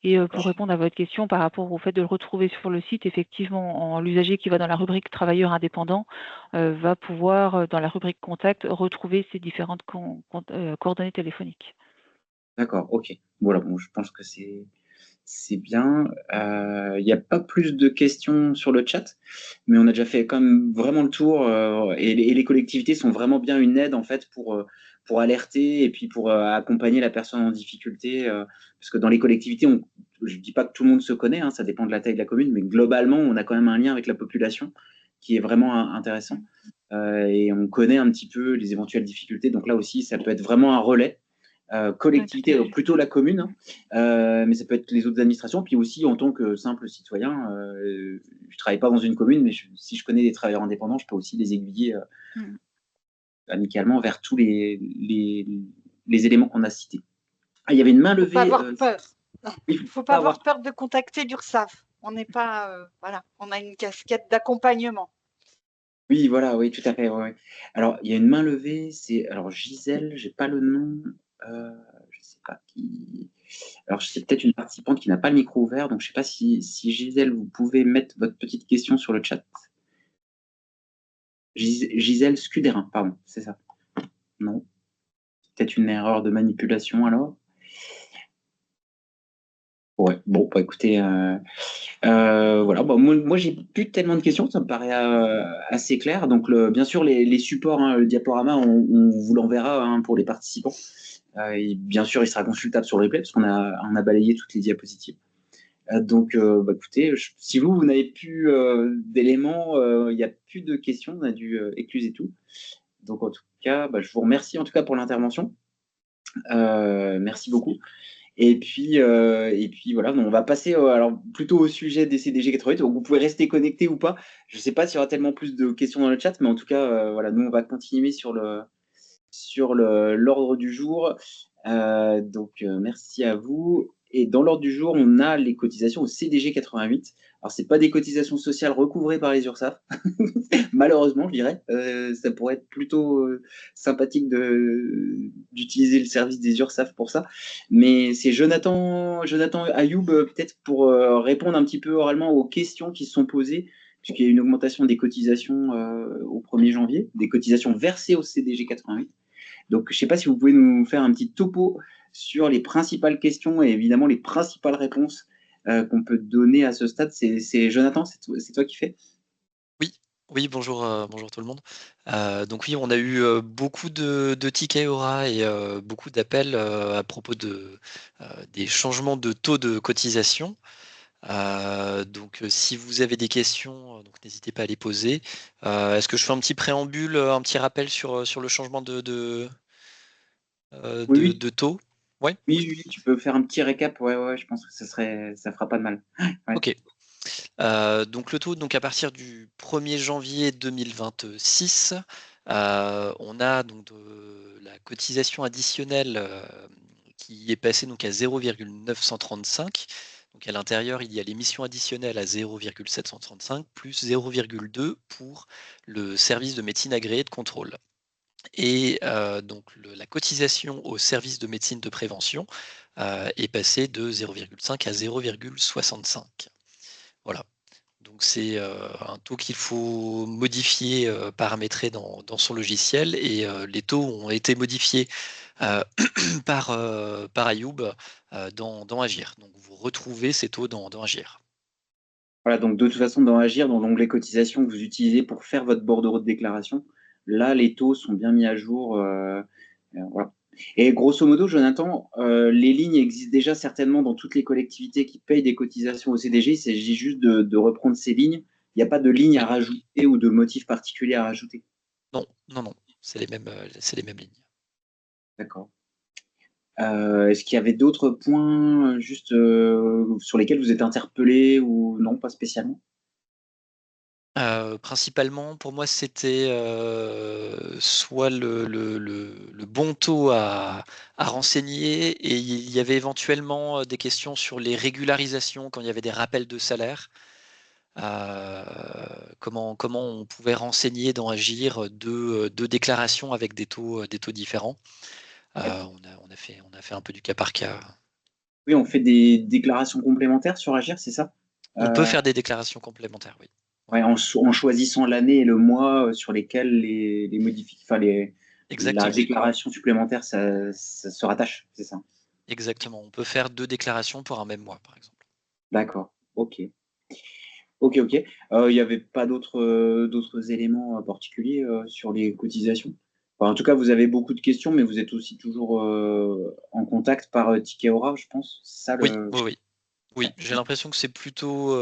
et pour répondre à votre question par rapport au fait de le retrouver sur le site, effectivement, l'usager qui va dans la rubrique travailleurs indépendants, va pouvoir, dans la rubrique contact, retrouver ses différentes coordonnées téléphoniques. D'accord, OK. Voilà, bon, je pense que c'est C'est bien. Il n'y a pas plus de questions sur le chat, mais on a déjà fait quand même vraiment le tour. Et les collectivités sont vraiment bien une aide en fait pour alerter et puis pour accompagner la personne en difficulté. Parce que dans les collectivités, je ne dis pas que tout le monde se connaît, hein, ça dépend de la taille de la commune, mais globalement, on a quand même un lien avec la population qui est vraiment intéressant. Et on connaît un petit peu les éventuelles difficultés. Donc là aussi, ça peut être vraiment un relais. Collectivité, plutôt la commune, hein, mais ça peut être les autres administrations. Puis aussi, en tant que simple citoyen, je ne travaille pas dans une commune, mais si je connais des travailleurs indépendants, je peux aussi les aiguiller amicalement vers tous les éléments qu'on a cités. Ah, il y avait une main Il ne levée. faut pas avoir peur. Il ne faut pas avoir peur de contacter l'URSSAF. On n'est pas, voilà, on a une casquette d'accompagnement. Oui, voilà, oui, tout à fait. Ouais. Alors, il y a une main levée, c'est alors Gisèle, j'ai pas le nom, je sais pas qui. Alors, c'est peut-être une participante qui n'a pas le micro ouvert, donc je sais pas si Gisèle, vous pouvez mettre votre petite question sur le chat. Gisèle Scudérin, pardon, c'est ça. Non, peut-être une erreur de manipulation alors. Ouais, bon, bah écoutez, voilà, bah, moi j'ai plus tellement de questions, ça me paraît assez clair. Donc, bien sûr, les supports, hein, le diaporama, on vous l'enverra hein, pour les participants. Et bien sûr, il sera consultable sur le replay parce qu'on a balayé toutes les diapositives. Donc, bah, écoutez, si vous n'avez plus d'éléments, il n'y a plus de questions, on a dû écluser tout. Donc, en tout cas, bah, je vous remercie en tout cas pour l'intervention. Merci beaucoup. Et puis voilà, donc on va passer alors plutôt au sujet des CDG 88. Donc vous pouvez rester connecté ou pas. Je ne sais pas s'il y aura tellement plus de questions dans le chat, mais en tout cas, voilà, nous on va continuer sur l'ordre du jour. Donc merci à vous. Et dans l'ordre du jour, on a les cotisations au CDG 88. Alors, ce n'est pas des cotisations sociales recouvrées par les URSSAF, malheureusement, je dirais. Ça pourrait être plutôt sympathique d'utiliser le service des URSSAF pour ça. Mais c'est Jonathan Ayoub, peut-être pour répondre un petit peu oralement aux questions qui se sont posées, puisqu'il y a une augmentation des cotisations au 1er janvier, des cotisations versées au CDG 88. Donc, je ne sais pas si vous pouvez nous faire un petit topo sur les principales questions et évidemment les principales réponses qu'on peut donner à ce stade. C'est Jonathan, c'est toi qui fais? Oui, bonjour, bonjour tout le monde. Donc oui, on a eu beaucoup de tickets Aura et beaucoup d'appels à propos des changements de taux de cotisation. Donc si vous avez des questions, donc n'hésitez pas à les poser. Est-ce que je fais un petit préambule, un petit rappel sur le changement Oui, de taux? Ouais? oui, tu peux faire un petit récap. Ouais, je pense que ça fera pas de mal. Ouais. Ok. Donc le taux, donc à partir du 1er janvier 2026, on a donc la cotisation additionnelle qui est passée donc à 0,935. Donc à l'intérieur, il y a l'émission additionnelle à 0,735 plus 0,2 pour le service de médecine agréé de contrôle. Et donc la cotisation au service de médecine de prévention est passée de 0,5 à 0,65. Voilà. Donc c'est un taux qu'il faut modifier, paramétrer dans son logiciel et les taux ont été modifiés par Ayoub dans Agir. Donc vous retrouvez ces taux dans Agir. Voilà, donc de toute façon, dans Agir, dans l'onglet cotisation que vous utilisez pour faire votre bordereau de déclaration, là, les taux sont bien mis à jour. Voilà. Et grosso modo, Jonathan, les lignes existent déjà certainement dans toutes les collectivités qui payent des cotisations au CDG. Il s'agit juste de reprendre ces lignes. Il n'y a pas de ligne à rajouter ou de motif particulier à rajouter. Non, c'est les mêmes lignes. D'accord. Est-ce qu'il y avait d'autres points juste sur lesquels vous êtes interpellé ou non, pas spécialement? Principalement, pour moi, c'était soit le bon taux à renseigner et il y avait éventuellement des questions sur les régularisations quand il y avait des rappels de salaire. Comment on pouvait renseigner dans Agir deux déclarations avec des taux différents. On a fait un peu du cas par cas. Oui, on fait des déclarations complémentaires sur Agir, c'est ça? On peut faire des déclarations complémentaires, oui. Ouais, en choisissant l'année et le mois sur lesquels la déclaration supplémentaire ça se rattache, c'est ça? Exactement. On peut faire deux déclarations pour un même mois, par exemple. D'accord. OK. OK, OK. Il n'y avait pas d'autres éléments, particuliers, sur les cotisations? Enfin, en tout cas, vous avez beaucoup de questions, mais vous êtes aussi toujours, en contact par, ticket Aura, je pense? C'est ça Oui, le oui, oui. Oui, ouais, j'ai l'impression que c'est plutôt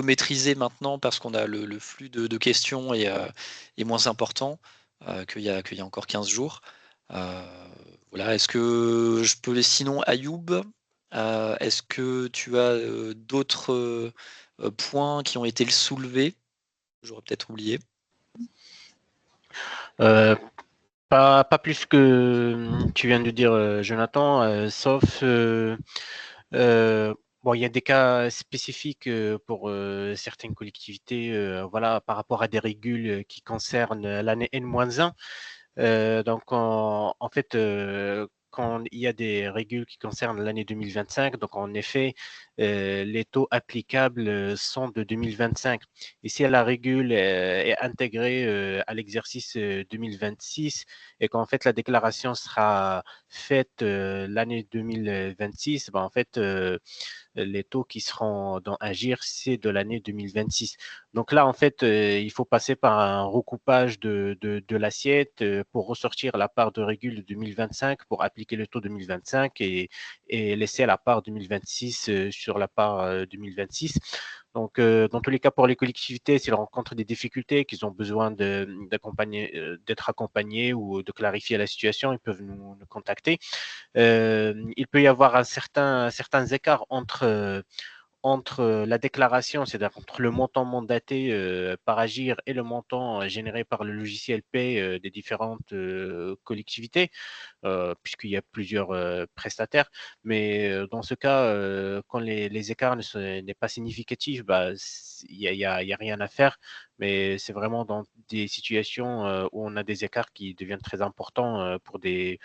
maîtrisé maintenant parce qu'on a le flux de questions est moins important, qu'il y a encore 15 jours. Heu, voilà, est-ce que je peux sinon Ayoub, est-ce que tu as, d'autres, points qui ont été soulevés? J'aurais peut-être oublié. Euh, pas plus que tu viens de dire, Jonathan, sauf bon, il y a des cas spécifiques pour certaines collectivités, voilà, par rapport à des régules qui concernent l'année N-1. Donc, en fait, quand il y a des régules qui concernent l'année 2025, donc en effet, les taux applicables sont de 2025. Et si la régule est intégrée à l'exercice 2026 et qu'en fait la déclaration sera faite l'année 2026, ben en fait, les taux qui seront dans Agir, c'est de l'année 2026. Donc là, en fait, il faut passer par un recoupage de l'assiette pour ressortir la part de régule de 2025 pour appliquer le taux 2025 et laisser la part 2026 sur la part 2026. Donc, dans tous les cas, pour les collectivités, s'ils rencontrent des difficultés, qu'ils ont besoin d'être accompagnés ou de clarifier la situation, ils peuvent nous contacter. Il peut y avoir certains écarts entre la déclaration, c'est-à-dire entre le montant mandaté par Agir et le montant généré par le logiciel Pay des différentes collectivités, puisqu'il y a plusieurs prestataires. Mais dans ce cas, quand les écarts n'est pas significatif, bah, il y a rien à faire. Mais c'est vraiment dans des situations où on a des écarts qui deviennent très importants pour des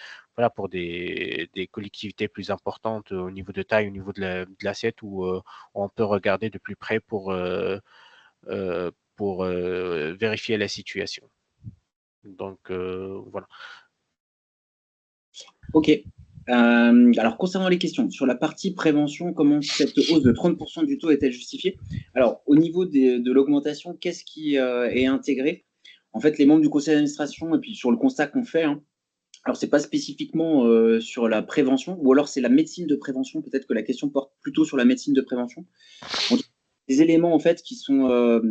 collectivités plus importantes au niveau de taille, au niveau de l'assiette, où on peut regarder de plus près pour vérifier la situation. Donc, voilà. OK. Alors concernant les questions, sur la partie prévention, comment cette hausse de 30 du taux est-elle justifiée? Alors au niveau de l'augmentation, qu'est-ce qui, est intégré? En fait, les membres du conseil d'administration et puis sur le constat qu'on fait, hein, alors c'est pas spécifiquement, sur la prévention ou alors c'est la médecine de prévention, peut-être que la question porte plutôt sur la médecine de prévention. En tout cas, des éléments en fait qui sont,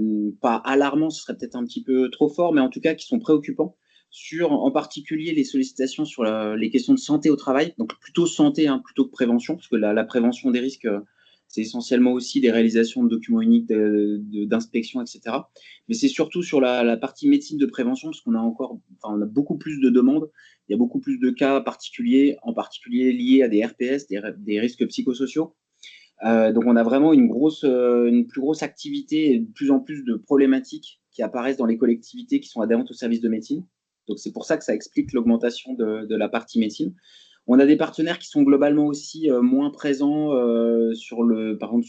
pas alarmants, ce serait peut-être un petit peu trop fort, mais en tout cas qui sont préoccupants sur, en particulier, les sollicitations sur les questions de santé au travail, donc plutôt santé, hein, plutôt que prévention, parce que la prévention des risques, c'est essentiellement aussi des réalisations de documents uniques d'inspection, et cetera. Mais c'est surtout sur la partie médecine de prévention, parce qu'on a encore, enfin, on a beaucoup plus de demandes, il y a beaucoup plus de cas particuliers, en particulier liés à des RPS, des risques psychosociaux. Donc on a vraiment une plus grosse activité et de plus en plus de problématiques qui apparaissent dans les collectivités qui sont adhérentes au service de médecine. Donc c'est pour ça que ça explique l'augmentation de la partie médecine. On a des partenaires qui sont globalement aussi moins présents par exemple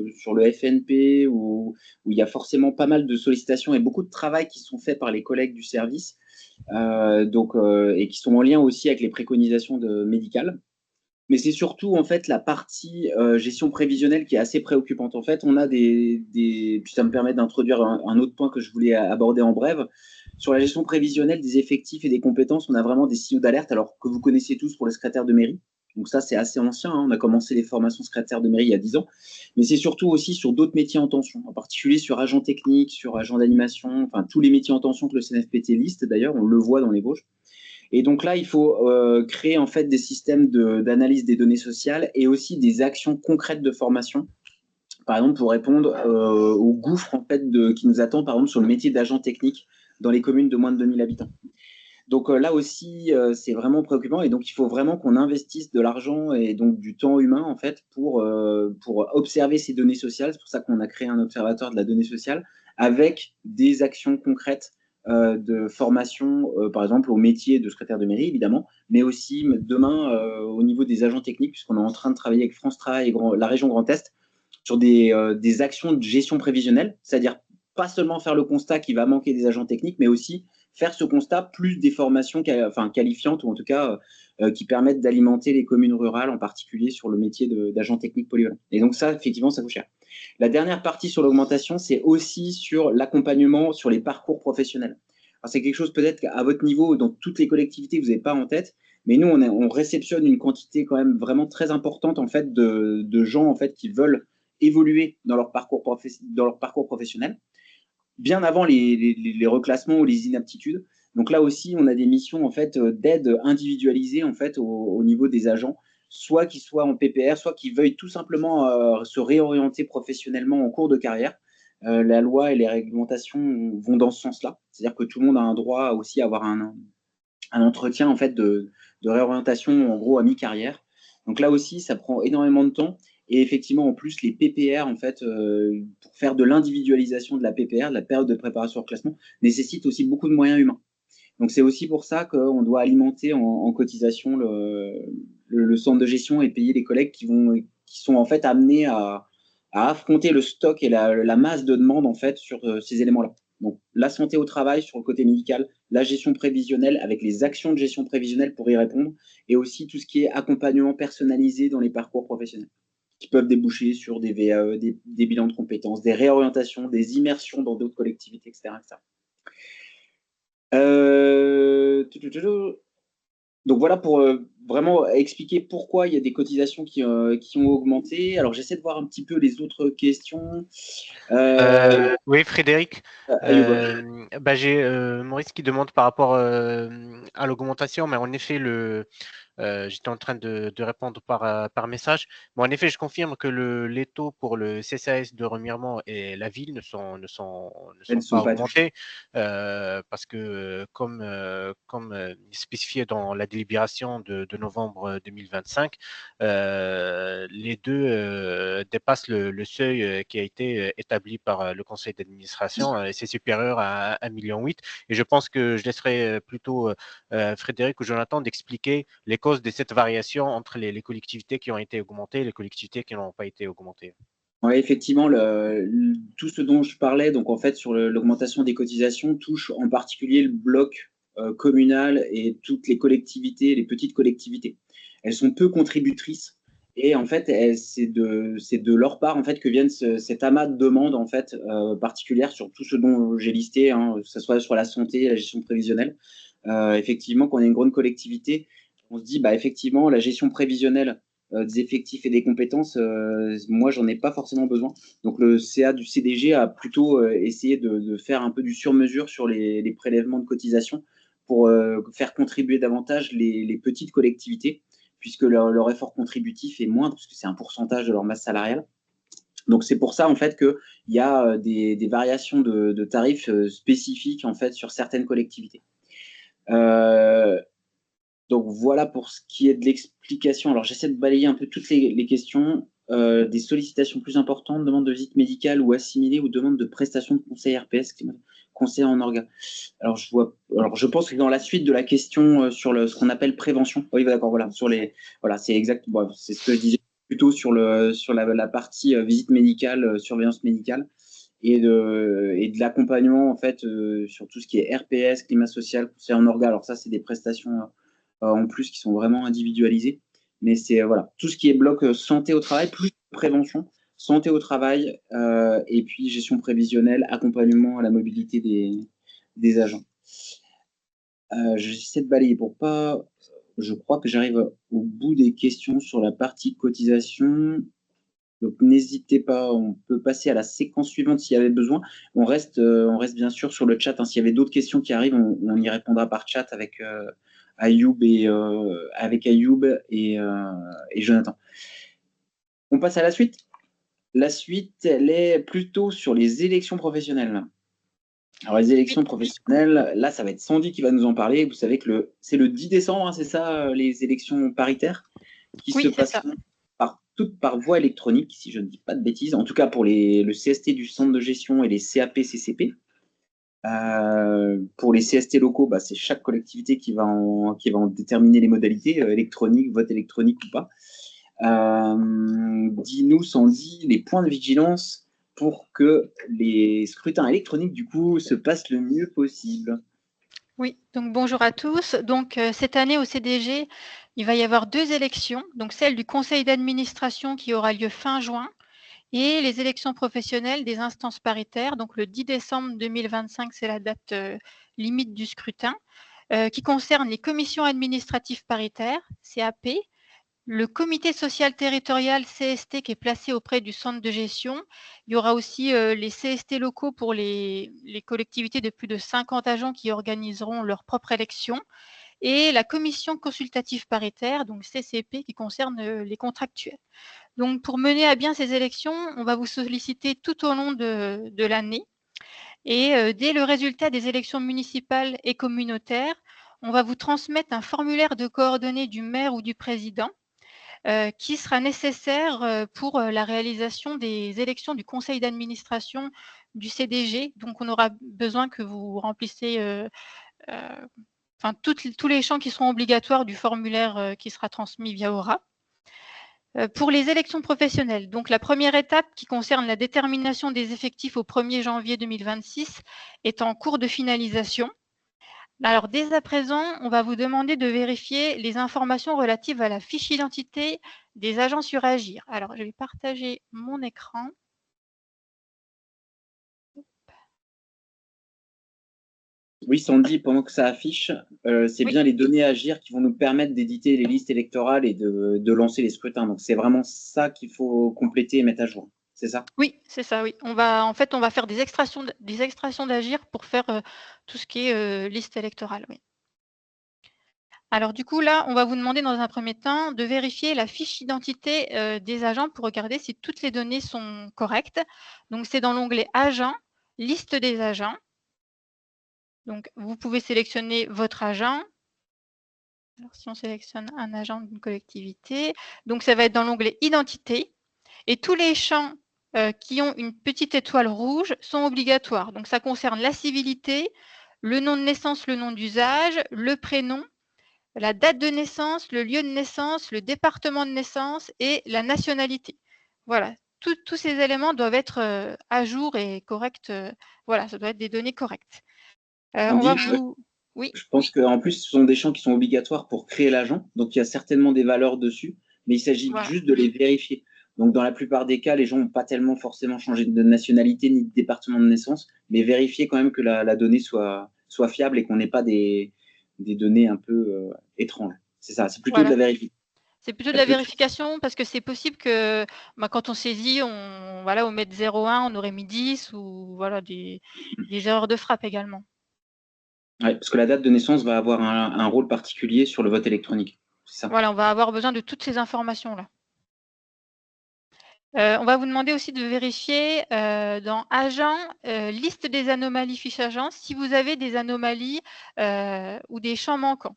sur le FNP où il y a forcément pas mal de sollicitations et beaucoup de travail qui sont faits par les collègues du service et qui sont en lien aussi avec les préconisations médicales. Mais c'est surtout, en fait, la partie, gestion prévisionnelle qui est assez préoccupante. En fait, on a puis ça me permet d'introduire un autre point que je voulais aborder en bref. Sur la gestion prévisionnelle des effectifs et des compétences, on a vraiment des signaux d'alerte, alors que vous connaissez tous pour le secrétaire de mairie. Donc ça, c'est assez ancien, hein. On a commencé les formations secrétaire de mairie il y a 10 ans. Mais c'est surtout aussi sur d'autres métiers en tension, en particulier sur agent technique, sur agent d'animation, enfin tous les métiers en tension que le CNFPT liste d'ailleurs, on le voit dans les Vosges. Et donc là, il faut créer en fait des systèmes d'analyse des données sociales et aussi des actions concrètes de formation. Par exemple, pour répondre au gouffre en fait qui nous attend, par exemple, sur le métier d'agent technique dans les communes de moins de 2000 habitants. Donc là aussi, c'est vraiment préoccupant et donc il faut vraiment qu'on investisse de l'argent et donc du temps humain en fait pour observer ces données sociales. C'est pour ça qu'on a créé un observatoire de la donnée sociale avec des actions concrètes de formation, par exemple au métier de secrétaire de mairie évidemment, mais aussi demain au niveau des agents techniques puisqu'on est en train de travailler avec France Travail et la région Grand Est sur des actions de gestion prévisionnelle, c'est-à-dire pas seulement faire le constat qu'il va manquer des agents techniques, mais aussi faire ce constat, plus des formations qualifiantes, ou en tout cas qui permettent d'alimenter les communes rurales, en particulier sur le métier d'agent technique polyvalent. Et donc ça, effectivement, ça coûte cher. La dernière partie sur l'augmentation, c'est aussi sur l'accompagnement sur les parcours professionnels. C'est quelque chose peut-être qu'à votre niveau, dans toutes les collectivités, vous n'avez pas en tête, mais nous, on réceptionne une quantité quand même vraiment très importante en fait, de gens en fait, qui veulent évoluer dans leur parcours professionnel, bien avant les reclassements ou les inaptitudes. Donc là aussi, on a des missions en fait, d'aide individualisée en fait, au niveau des agents, soit qu'ils soient en PPR, soit qu'ils veuillent tout simplement se réorienter professionnellement en cours de carrière. La loi et les réglementations vont dans ce sens-là. C'est-à-dire que tout le monde a un droit aussi à avoir un entretien en fait, de réorientation en gros à mi-carrière. Donc là aussi, ça prend énormément de temps. Et effectivement, en plus, les PPR, en fait, pour faire de l'individualisation de la PPR, de la période de préparation au classement, nécessitent aussi beaucoup de moyens humains. Donc c'est aussi pour ça qu'on doit alimenter en cotisation le centre de gestion et payer les collègues qui sont en fait amenés à affronter le stock et la masse de demandes en fait sur ces éléments-là. Donc la santé au travail sur le côté médical, la gestion prévisionnelle avec les actions de gestion prévisionnelle pour y répondre, et aussi tout ce qui est accompagnement personnalisé dans les parcours professionnels, qui peuvent déboucher sur des VAE, des bilans de compétences, des réorientations, des immersions dans d'autres collectivités, etc. etc. Donc voilà pour vraiment expliquer pourquoi il y a des cotisations qui ont augmenté. Alors j'essaie de voir un petit peu les autres questions. Oui, Frédéric. Ayoub. J'ai Maurice qui demande par rapport à l'augmentation, mais en effet, j'étais en train de répondre par message. Mais en effet, je confirme que les taux pour le CCAS de Remiremont et la ville ne sont Elles ne pas sont pas touchées. augmentés parce que, comme spécifié dans la délibération de novembre 2025, les deux dépassent le seuil qui a été établi par le conseil d'administration et c'est supérieur à 1,8 million. Et je pense que je laisserai plutôt Frédéric ou Jonathan d'expliquer les causes de cette variation entre les collectivités qui ont été augmentées et les collectivités qui n'ont pas été augmentées. Oui, effectivement, tout ce dont je parlais, donc en fait sur l'augmentation des cotisations, touche en particulier le bloc communal et toutes les collectivités, les petites collectivités. Elles sont peu contributrices et en fait, c'est de leur part en fait que viennent cet amas de demandes en fait particulières sur tout ce dont j'ai listé, hein, que ce soit sur la santé, la gestion prévisionnelle. Effectivement, quand on est une grande collectivité, on se dit bah effectivement la gestion prévisionnelle des effectifs et des compétences, moi, j'en ai pas forcément besoin. Donc, le CA du CDG a plutôt essayé de faire un peu du sur-mesure sur les prélèvements de cotisation pour faire contribuer davantage les petites collectivités, puisque leur effort contributif est moindre, puisque c'est un pourcentage de leur masse salariale. Donc, c'est pour ça, en fait, qu'il y a des variations de tarifs spécifiques, en fait, sur certaines collectivités. Donc voilà pour ce qui est de l'explication. Alors j'essaie de balayer un peu toutes les questions. Des sollicitations plus importantes, demande de visite médicale ou assimilée ou demande de prestation de conseil RPS, conseil en orga. Alors je pense que dans la suite de la question sur ce qu'on appelle prévention. Oui, d'accord, voilà, c'est exact. Bon, c'est ce que je disais plutôt sur la partie visite médicale, surveillance médicale et de l'accompagnement en fait sur tout ce qui est RPS, climat social, conseil en orga. Alors ça, c'est des prestations en plus qui sont vraiment individualisés. Mais c'est voilà, tout ce qui est bloc santé au travail, plus prévention, santé au travail, et puis gestion prévisionnelle, accompagnement à la mobilité des agents. J'essaie de balayer pour pas. Je crois que j'arrive au bout des questions sur la partie cotisation. Donc n'hésitez pas, on peut passer à la séquence suivante s'il y avait besoin. On reste bien sûr sur le chat, hein. S'il y avait d'autres questions qui arrivent, on y répondra par chat avec Ayoub et Jonathan. On passe à la suite. La suite, elle est plutôt sur les élections professionnelles. Alors les élections professionnelles, là, ça va être Sandy qui va nous en parler. Vous savez que c'est le 10 décembre, hein, c'est ça, les élections paritaires qui se passeront toutes par voie électronique, si je ne dis pas de bêtises. En tout cas pour le CST du centre de gestion et les CAP-CCP. Pour les CST locaux, bah, c'est chaque collectivité qui va en déterminer les modalités, électronique, vote électronique ou pas. Dis-nous, Sandy, les points de vigilance pour que les scrutins électroniques, du coup, se passent le mieux possible. Oui, donc bonjour à tous. Donc cette année au CDG, il va y avoir 2 élections, donc celle du conseil d'administration qui aura lieu fin juin et les élections professionnelles des instances paritaires. Donc le 10 décembre 2025, c'est la date limite du scrutin, qui concerne les commissions administratives paritaires, CAP, le comité social territorial CST qui est placé auprès du centre de gestion. Il y aura aussi les CST locaux pour les collectivités de plus de 50 agents qui organiseront leur propre élection. Et la commission consultative paritaire, donc CCP, qui concerne les contractuels. Donc pour mener à bien ces élections, on va vous solliciter tout au long de l'année. Et dès le résultat des élections municipales et communautaires, on va vous transmettre un formulaire de coordonnées du maire ou du président qui sera nécessaire pour la réalisation des élections du conseil d'administration du CDG. Donc, on aura besoin que vous remplissez tous les champs qui seront obligatoires du formulaire qui sera transmis via Aura. Pour les élections professionnelles, donc la première étape qui concerne la détermination des effectifs au 1er janvier 2026 est en cours de finalisation. Alors, dès à présent, on va vous demander de vérifier les informations relatives à la fiche identité des agents sur Agir. Alors, je vais partager mon écran. Oui, Sandy, pendant que ça affiche, c'est bien les données Agir qui vont nous permettre d'éditer les listes électorales et de lancer les scrutins. Donc, c'est vraiment ça qu'il faut compléter et mettre à jour. C'est ça? Oui, c'est ça, oui. On va faire des extractions d'Agir pour faire tout ce qui est liste électorale, oui. Alors du coup, là, on va vous demander dans un premier temps de vérifier la fiche identité des agents pour regarder si toutes les données sont correctes. Donc, c'est dans l'onglet Agents, liste des agents. Donc, vous pouvez sélectionner votre agent. Alors, si on sélectionne un agent d'une collectivité, donc ça va être dans l'onglet Identité. Et tous les champs qui ont une petite étoile rouge sont obligatoires. Donc, ça concerne la civilité, le nom de naissance, le nom d'usage, le prénom, la date de naissance, le lieu de naissance, le département de naissance et la nationalité. Voilà, tous ces éléments doivent être à jour et corrects. Voilà, ça doit être des données correctes. On va vous... Oui. Je pense qu'en plus, ce sont des champs qui sont obligatoires pour créer l'agent. Donc, il y a certainement des valeurs dessus, mais il s'agit juste de les vérifier. Donc, dans la plupart des cas, les gens n'ont pas tellement forcément changé de nationalité ni de département de naissance, mais vérifier quand même que la donnée soit fiable et qu'on n'ait pas des données un peu étranges. C'est ça, c'est plutôt de la vérification. C'est plutôt de la vérification parce que c'est possible que quand on saisit, au mette 0,1, on aurait mis 10 ou voilà, des erreurs de frappe également. Oui, parce que la date de naissance va avoir un rôle particulier sur le vote électronique. C'est ça. Voilà, on va avoir besoin de toutes ces informations-là. On va vous demander aussi de vérifier dans Agents, liste des anomalies fiche agent, si vous avez des anomalies ou des champs manquants.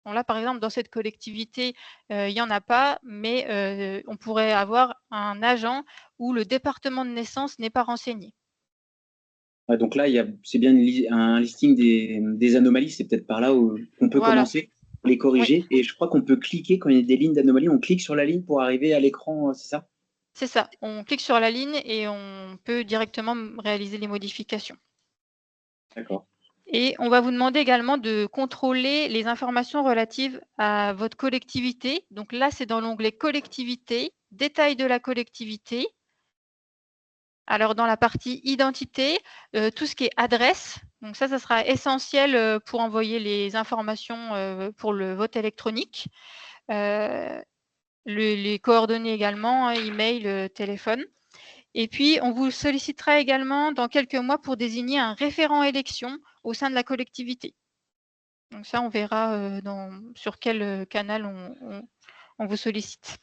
Bon, là, par exemple, dans cette collectivité, il n'y en a pas, mais on pourrait avoir un agent où le département de naissance n'est pas renseigné. Ouais, donc là, c'est bien un listing des anomalies, c'est peut-être par là où on peut commencer, les corriger. Et je crois qu'on peut cliquer, quand il y a des lignes d'anomalies, on clique sur la ligne pour arriver à l'écran, c'est ça? C'est ça, on clique sur la ligne et on peut directement réaliser les modifications. D'accord. Et on va vous demander également de contrôler les informations relatives à votre collectivité. Donc là, c'est dans l'onglet collectivité, détail de la collectivité. Alors dans la partie identité, tout ce qui est adresse, donc ça sera essentiel pour envoyer les informations pour le vote électronique. Les coordonnées également, email, téléphone. Et puis, on vous sollicitera également dans quelques mois pour désigner un référent élection au sein de la collectivité. Donc ça, on verra sur quel canal on vous sollicite.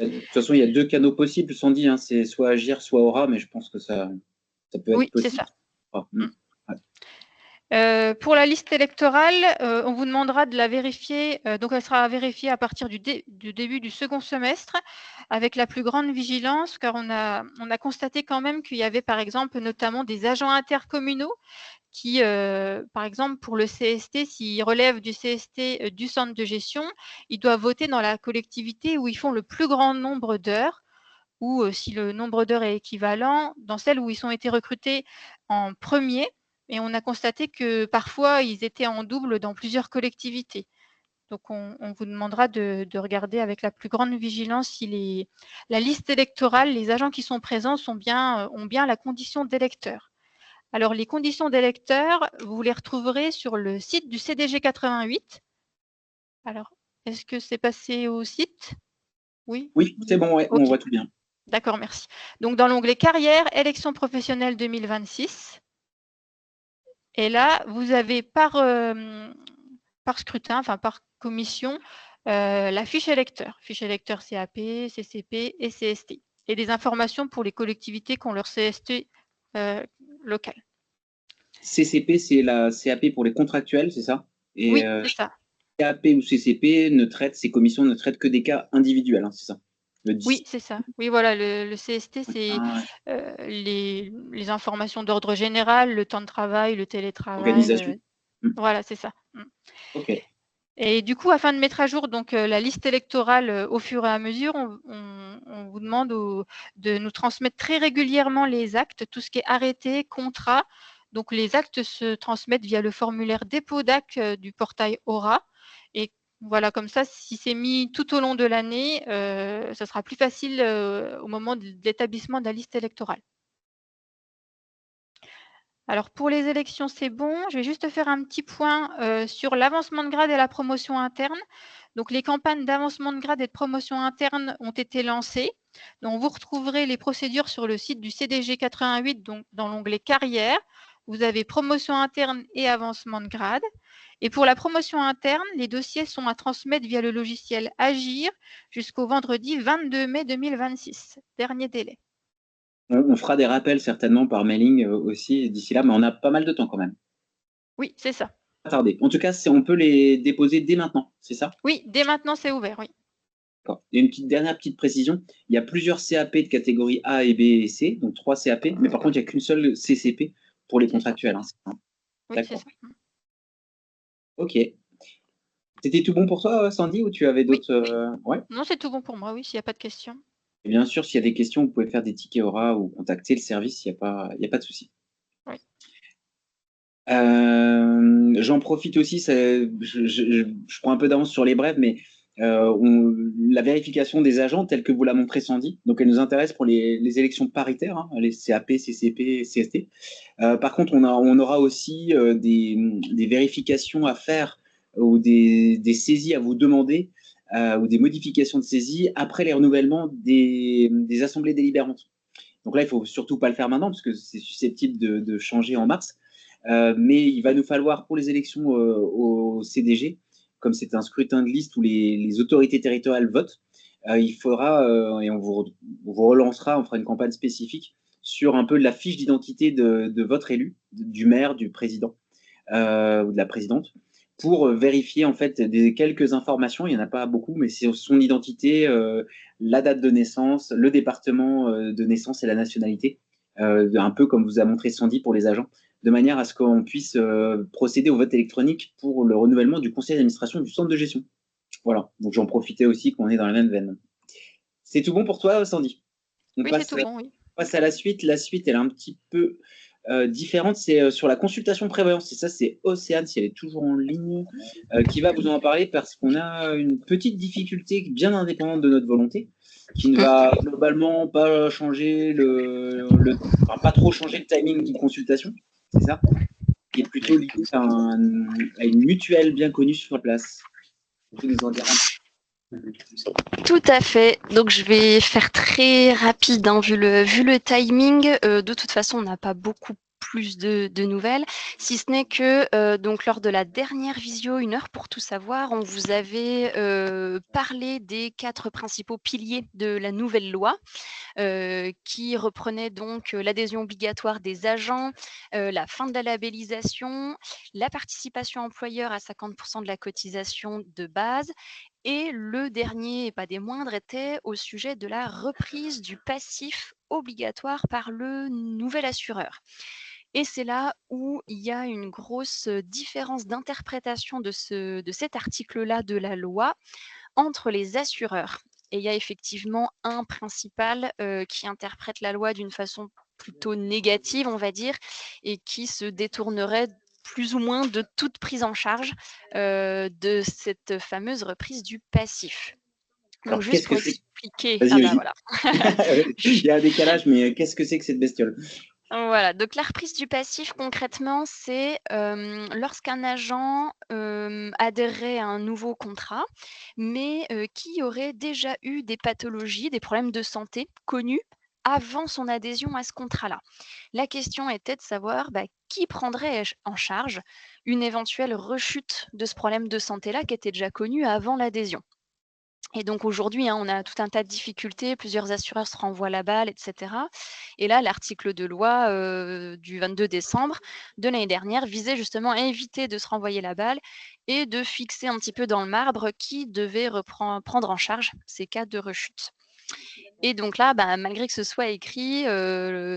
De toute façon, il y a 2 canaux possibles, Sandy, hein, c'est soit Agir, soit Aura, mais je pense que ça peut être possible. Oui, c'est ça. Ouais. Pour la liste électorale, on vous demandera de la vérifier. Donc, elle sera vérifiée à partir du début du second semestre avec la plus grande vigilance, car on a constaté quand même qu'il y avait, par exemple, notamment des agents intercommunaux qui, par exemple, pour le CST, s'ils relèvent du CST du centre de gestion, ils doivent voter dans la collectivité où ils font le plus grand nombre d'heures, ou si le nombre d'heures est équivalent, dans celle où ils ont été recrutés en premier, et on a constaté que parfois, ils étaient en double dans plusieurs collectivités. Donc, on vous demandera de regarder avec la plus grande vigilance si la liste électorale, les agents qui sont présents ont bien la condition d'électeur. Alors, les conditions d'électeur, vous les retrouverez sur le site du CDG 88. Alors, est-ce que c'est passé au site? Oui? Oui, c'est bon, ouais, on Ok. voit tout bien. D'accord, merci. Donc, dans l'onglet carrière, élection professionnelle 2026. Et là, vous avez par scrutin, enfin par commission, la fiche électeur. Fiche électeur CAP, CCP et CST. Et des informations pour les collectivités qui ont leur CST local. CCP, c'est la CAP pour les contractuels, c'est ça? Et Oui, c'est ça. CAP ou CCP ces commissions ne traitent que des cas individuels, hein, c'est ça? Oui, c'est ça. Oui, voilà, le CST, c'est Ah, les informations d'ordre général, le temps de travail, le télétravail. organisation. Voilà, c'est ça. Ok. Et du coup, afin de mettre à jour donc la liste électorale au fur et à mesure, on vous demande de nous transmettre très régulièrement les actes, tout ce qui est arrêté, contrat. Donc, les actes se transmettent via le formulaire dépôt d'actes du portail Aura. Et voilà, comme ça, si c'est mis tout au long de l'année, ça sera plus facile au moment de l'établissement de la liste électorale. Alors, pour les élections, c'est bon. Je vais juste faire un petit point sur l'avancement de grade et la promotion interne. Donc, les campagnes d'avancement de grade et de promotion interne ont été lancées. Donc, vous retrouverez les procédures sur le site du CDG 88, donc dans l'onglet carrière. Vous avez promotion interne et avancement de grade. Et pour la promotion interne, les dossiers sont à transmettre via le logiciel Agir jusqu'au vendredi 22 mai 2026, dernier délai. On fera des rappels certainement par mailing aussi d'ici là, mais on a pas mal de temps quand même. Oui, c'est ça. Pas tarder. En tout cas, on peut les déposer dès maintenant, c'est ça? Oui, dès maintenant, c'est ouvert, oui. D'accord. Et une dernière petite précision, il y a plusieurs CAP de catégorie A et B et C, donc 3 CAP, mais par contre, il n'y a qu'une seule CCP pour les contractuels. Hein, oui, c'est ça. Ok. C'était tout bon pour toi, Sandy, ou tu avais d'autres ouais. Non, c'est tout bon pour moi, oui, s'il n'y a pas de questions. Et bien sûr, s'il y a des questions, vous pouvez faire des tickets Aura ou contacter le service, il n'y a pas de souci. Oui. J'en profite aussi, je prends un peu d'avance sur les brèves, mais la vérification des agents, telle que vous l'a montré Sandy, donc elle nous intéresse pour les élections paritaires, hein, les CAP, CCP, CST. Par contre, on aura aussi des vérifications à faire ou des saisies à vous demander ou des modifications de saisies après les renouvellements des assemblées délibérantes. Donc là, il ne faut surtout pas le faire maintenant parce que c'est susceptible de changer en mars. Mais il va nous falloir pour les élections au CDG, comme c'est un scrutin de liste où les autorités territoriales votent, il faudra, et on vous relancera, on fera une campagne spécifique sur un peu la fiche d'identité de votre élu, du maire, du président ou de la présidente, pour vérifier en fait quelques informations. Il n'y en a pas beaucoup, mais c'est son identité, la date de naissance, le département de naissance et la nationalité, un peu comme vous a montré Sandy pour les agents, de manière à ce qu'on puisse procéder au vote électronique pour le renouvellement du conseil d'administration du centre de gestion. Voilà, donc j'en profitais aussi qu'on est dans la même veine. C'est tout bon pour toi, Sandy? Oui, c'est tout bon, oui. On passe à la suite. La suite, elle est un petit peu différente. C'est sur la consultation prévoyance. Et ça, c'est Océane, si elle est toujours en ligne, qui va vous en parler parce qu'on a une petite difficulté bien indépendante de notre volonté, qui ne va globalement pas changer enfin, pas trop changer le timing d'une consultation. C'est ça? Qui est plutôt lié à une mutuelle bien connue sur place. Tu peux nous en dire un peu? Tout à fait. Donc, je vais faire très rapide, hein, vu le timing. De toute façon, on n'a pas beaucoup plus de nouvelles, si ce n'est que donc lors de la dernière visio, 1 heure pour tout savoir, on vous avait parlé des 4 principaux piliers de la nouvelle loi, qui reprenait donc l'adhésion obligatoire des agents, la fin de la labellisation, la participation employeur à 50% de la cotisation de base, et le dernier, et pas des moindres, était au sujet de la reprise du passif obligatoire par le nouvel assureur. Et c'est là où il y a une grosse différence d'interprétation de cet article-là de la loi entre les assureurs. Et il y a effectivement un principal qui interprète la loi d'une façon plutôt négative, on va dire, et qui se détournerait plus ou moins de toute prise en charge de cette fameuse reprise du passif. Donc, Alors, juste qu'est-ce que pour c'est? expliquer, Vas-y, ah bah vas-y. voilà. Il y a un décalage, mais qu'est-ce que c'est que cette bestiole? Voilà, donc la reprise du passif, concrètement, c'est lorsqu'un agent adhérerait à un nouveau contrat, mais qui aurait déjà eu des pathologies, des problèmes de santé connus avant son adhésion à ce contrat-là. La question était de savoir qui prendrait en charge une éventuelle rechute de ce problème de santé-là qui était déjà connu avant l'adhésion. Et donc aujourd'hui, on a tout un tas de difficultés, plusieurs assureurs se renvoient la balle, etc. Et là, l'article de loi du 22 décembre de l'année dernière visait justement à éviter de se renvoyer la balle et de fixer un petit peu dans le marbre qui devait prendre en charge ces cas de rechute. Et donc là, malgré que ce soit écrit,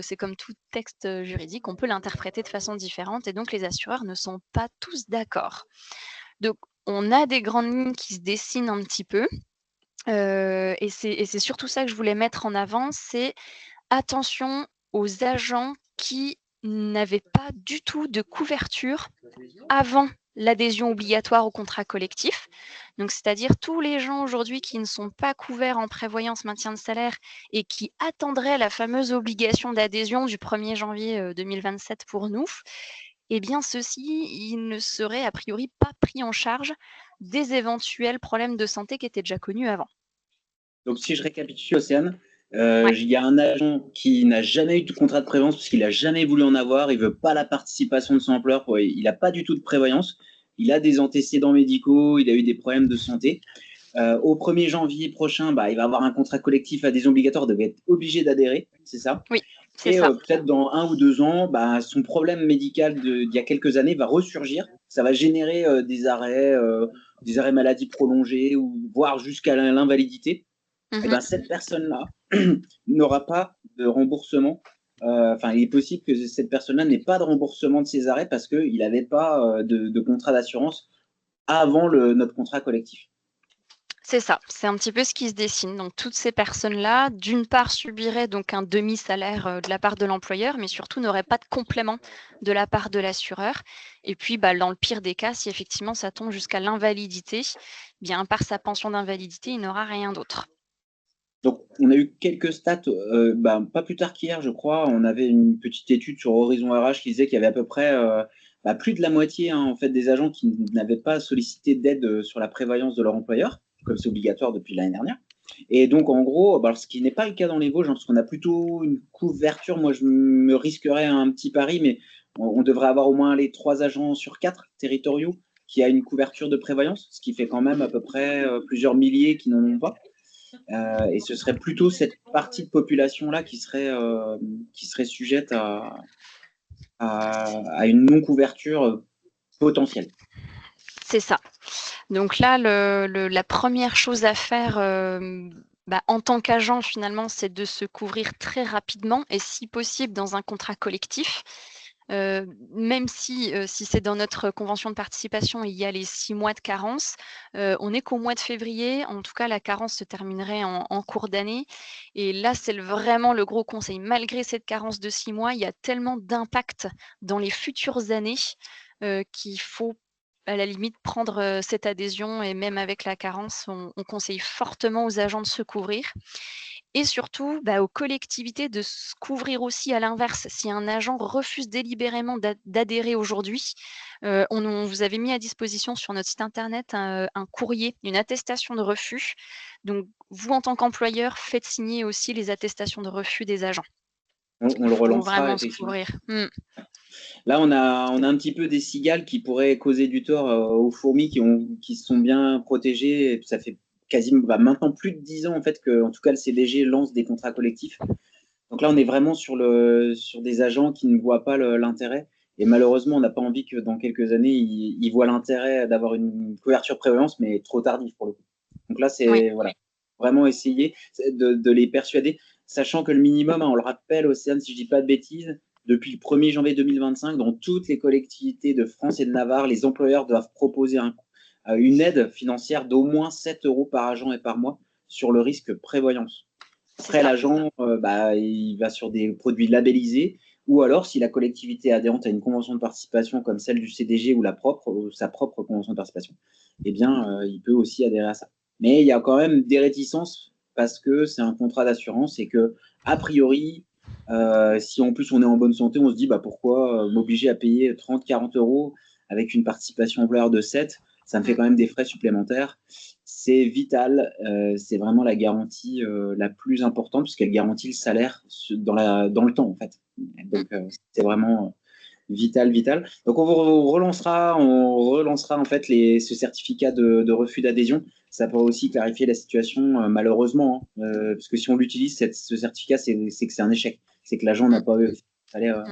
c'est comme tout texte juridique, on peut l'interpréter de façon différente et donc les assureurs ne sont pas tous d'accord. Donc on a des grandes lignes qui se dessinent un petit peu. Et c'est surtout ça que je voulais mettre en avant, c'est attention aux agents qui n'avaient pas du tout de couverture avant l'adhésion obligatoire au contrat collectif. Donc, c'est-à-dire tous les gens aujourd'hui qui ne sont pas couverts en prévoyance maintien de salaire et qui attendraient la fameuse obligation d'adhésion du 1er janvier 2027 pour nous, eh bien, ceux-ci, ils ne seraient a priori pas pris en charge des éventuels problèmes de santé qui étaient déjà connus avant. Donc, si je récapitule, Océane, Ouais. il y a un agent qui n'a jamais eu de contrat de prévoyance parce qu'il n'a jamais voulu en avoir, il ne veut pas la participation de son employeur, il n'a pas du tout de prévoyance, il a des antécédents médicaux, il a eu des problèmes de santé. Au 1er janvier prochain, il va avoir un contrat collectif adhésion obligatoire, il va être obligé d'adhérer, c'est ça? Oui, c'est Et ça. peut-être dans 1 ou 2 ans, son problème médical d'il y a quelques années va ressurgir. Ça va générer des arrêts maladie prolongés ou voire jusqu'à l'invalidité. Et cette personne-là n'aura pas de remboursement. Il est possible que cette personne-là n'ait pas de remboursement de ses arrêts parce qu'il n'avait pas de contrat d'assurance avant notre contrat collectif. C'est ça, c'est un petit peu ce qui se dessine. Donc toutes ces personnes-là, d'une part, subiraient donc un demi-salaire de la part de l'employeur, mais surtout n'auraient pas de complément de la part de l'assureur. Et puis, dans le pire des cas, si effectivement ça tombe jusqu'à l'invalidité, bien par sa pension d'invalidité, il n'aura rien d'autre. Donc, on a eu quelques stats, pas plus tard qu'hier, je crois, on avait une petite étude sur Horizon RH qui disait qu'il y avait à peu près plus de la moitié en fait, des agents qui n'avaient pas sollicité d'aide sur la prévoyance de leur employeur, comme c'est obligatoire depuis l'année dernière. Et donc, en gros, ce qui n'est pas le cas dans les Vosges, parce qu'on a plutôt une couverture, moi je me risquerais un petit pari, mais on devrait avoir au moins les 3 agents sur 4 territoriaux qui a une couverture de prévoyance, ce qui fait quand même à peu près plusieurs milliers qui n'en ont pas. Et ce serait plutôt cette partie de population-là qui serait sujette à une non-couverture potentielle. C'est ça. Donc là, la première chose à faire en tant qu'agent, finalement, c'est de se couvrir très rapidement et si possible dans un contrat collectif. Même si c'est dans notre convention de participation, il y a les 6 mois de carence, on n'est qu'au mois de février. En tout cas, la carence se terminerait en cours d'année. Et là, c'est vraiment le gros conseil. Malgré cette carence de 6 mois, il y a tellement d'impact dans les futures années qu'il faut à la limite prendre cette adhésion et même avec la carence, on conseille fortement aux agents de se couvrir. Et surtout, aux collectivités de se couvrir aussi à l'inverse. Si un agent refuse délibérément d'adhérer aujourd'hui, on vous avait mis à disposition sur notre site internet un courrier, une attestation de refus. Donc, vous, en tant qu'employeur, faites signer aussi les attestations de refus des agents. On le relancera, vraiment se effectivement. couvrir. Là, on a un petit peu des cigales qui pourraient causer du tort aux fourmis qui se sont bien protégées. Et ça fait quasiment maintenant plus de 10 ans en fait que, en tout cas, le CDG lance des contrats collectifs. Donc là, on est vraiment sur des agents qui ne voient pas l'intérêt. Et malheureusement, on n'a pas envie que dans quelques années, ils voient l'intérêt d'avoir une couverture prévoyance, mais trop tardif pour le coup. Donc là, c'est vraiment essayer de les persuader, sachant que le minimum, on le rappelle, Océane, si je ne dis pas de bêtises, depuis le 1er janvier 2025, dans toutes les collectivités de France et de Navarre, les employeurs doivent proposer une aide financière d'au moins 7 € par agent et par mois sur le risque prévoyance. Après, l'agent, il va sur des produits labellisés, ou alors, si la collectivité adhérente à une convention de participation comme celle du CDG ou sa propre convention de participation, eh bien, il peut aussi adhérer à ça. Mais il y a quand même des réticences parce que c'est un contrat d'assurance et que, a priori, si en plus on est en bonne santé, on se dit pourquoi m'obliger à payer 30-40 euros avec une participation employeur de 7, ça me fait quand même des frais supplémentaires. C'est vital, c'est vraiment la garantie la plus importante puisqu'elle garantit le salaire dans le temps en fait. Donc c'est vraiment vital. Donc on relancera en fait ce certificat de refus d'adhésion. Ça pourrait aussi clarifier la situation malheureusement, parce que si on l'utilise, ce certificat, c'est que c'est un échec. C'est que l'agent n'a pas eu le salaire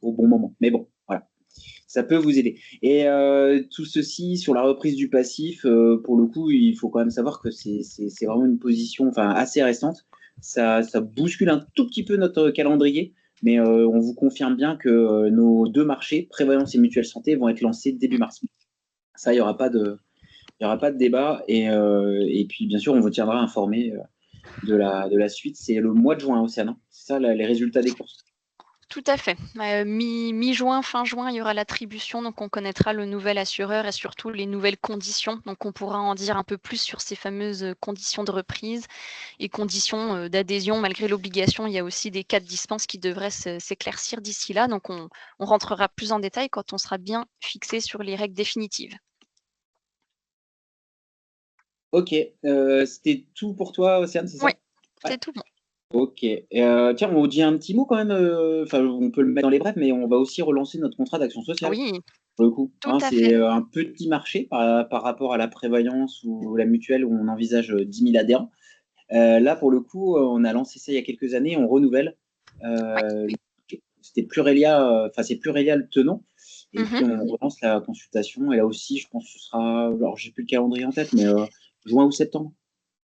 au bon moment. Mais bon, voilà. Ça peut vous aider. Et tout ceci sur la reprise du passif, pour le coup, il faut quand même savoir que c'est vraiment une position assez récente. Ça bouscule un tout petit peu notre calendrier, mais on vous confirme bien que nos 2 marchés, prévoyance et mutuelle santé, vont être lancés début mars. Ça, il n'y aura pas de débat. Et puis, bien sûr, on vous tiendra informé de la suite. C'est le mois de juin, Océane. C'est ça, les résultats des courses. Tout à fait. Mi-juin, fin juin, il y aura l'attribution, donc on connaîtra le nouvel assureur et surtout les nouvelles conditions. Donc on pourra en dire un peu plus sur ces fameuses conditions de reprise et conditions d'adhésion. Malgré l'obligation, il y a aussi des cas de dispense qui devraient s'éclaircir d'ici là. Donc on rentrera plus en détail quand on sera bien fixé sur les règles définitives. Ok, c'était tout pour toi, Océane, c'est ça? Oui, c'est tout bon. Ok. Tiens, on dit un petit mot quand même. On peut le mettre dans les brefs, mais on va aussi relancer notre contrat d'action sociale. Oui, Pour le coup. tout à C'est fait. un petit marché par rapport à la prévoyance ou la mutuelle où on envisage 10 000 adhérents. Là, pour le coup, on a lancé ça il y a quelques années. On renouvelle. C'est Plurelia le tenant. Et puis, on relance la consultation. Et là aussi, je pense que ce sera. Alors, j'ai plus le calendrier en tête, mais juin ou septembre.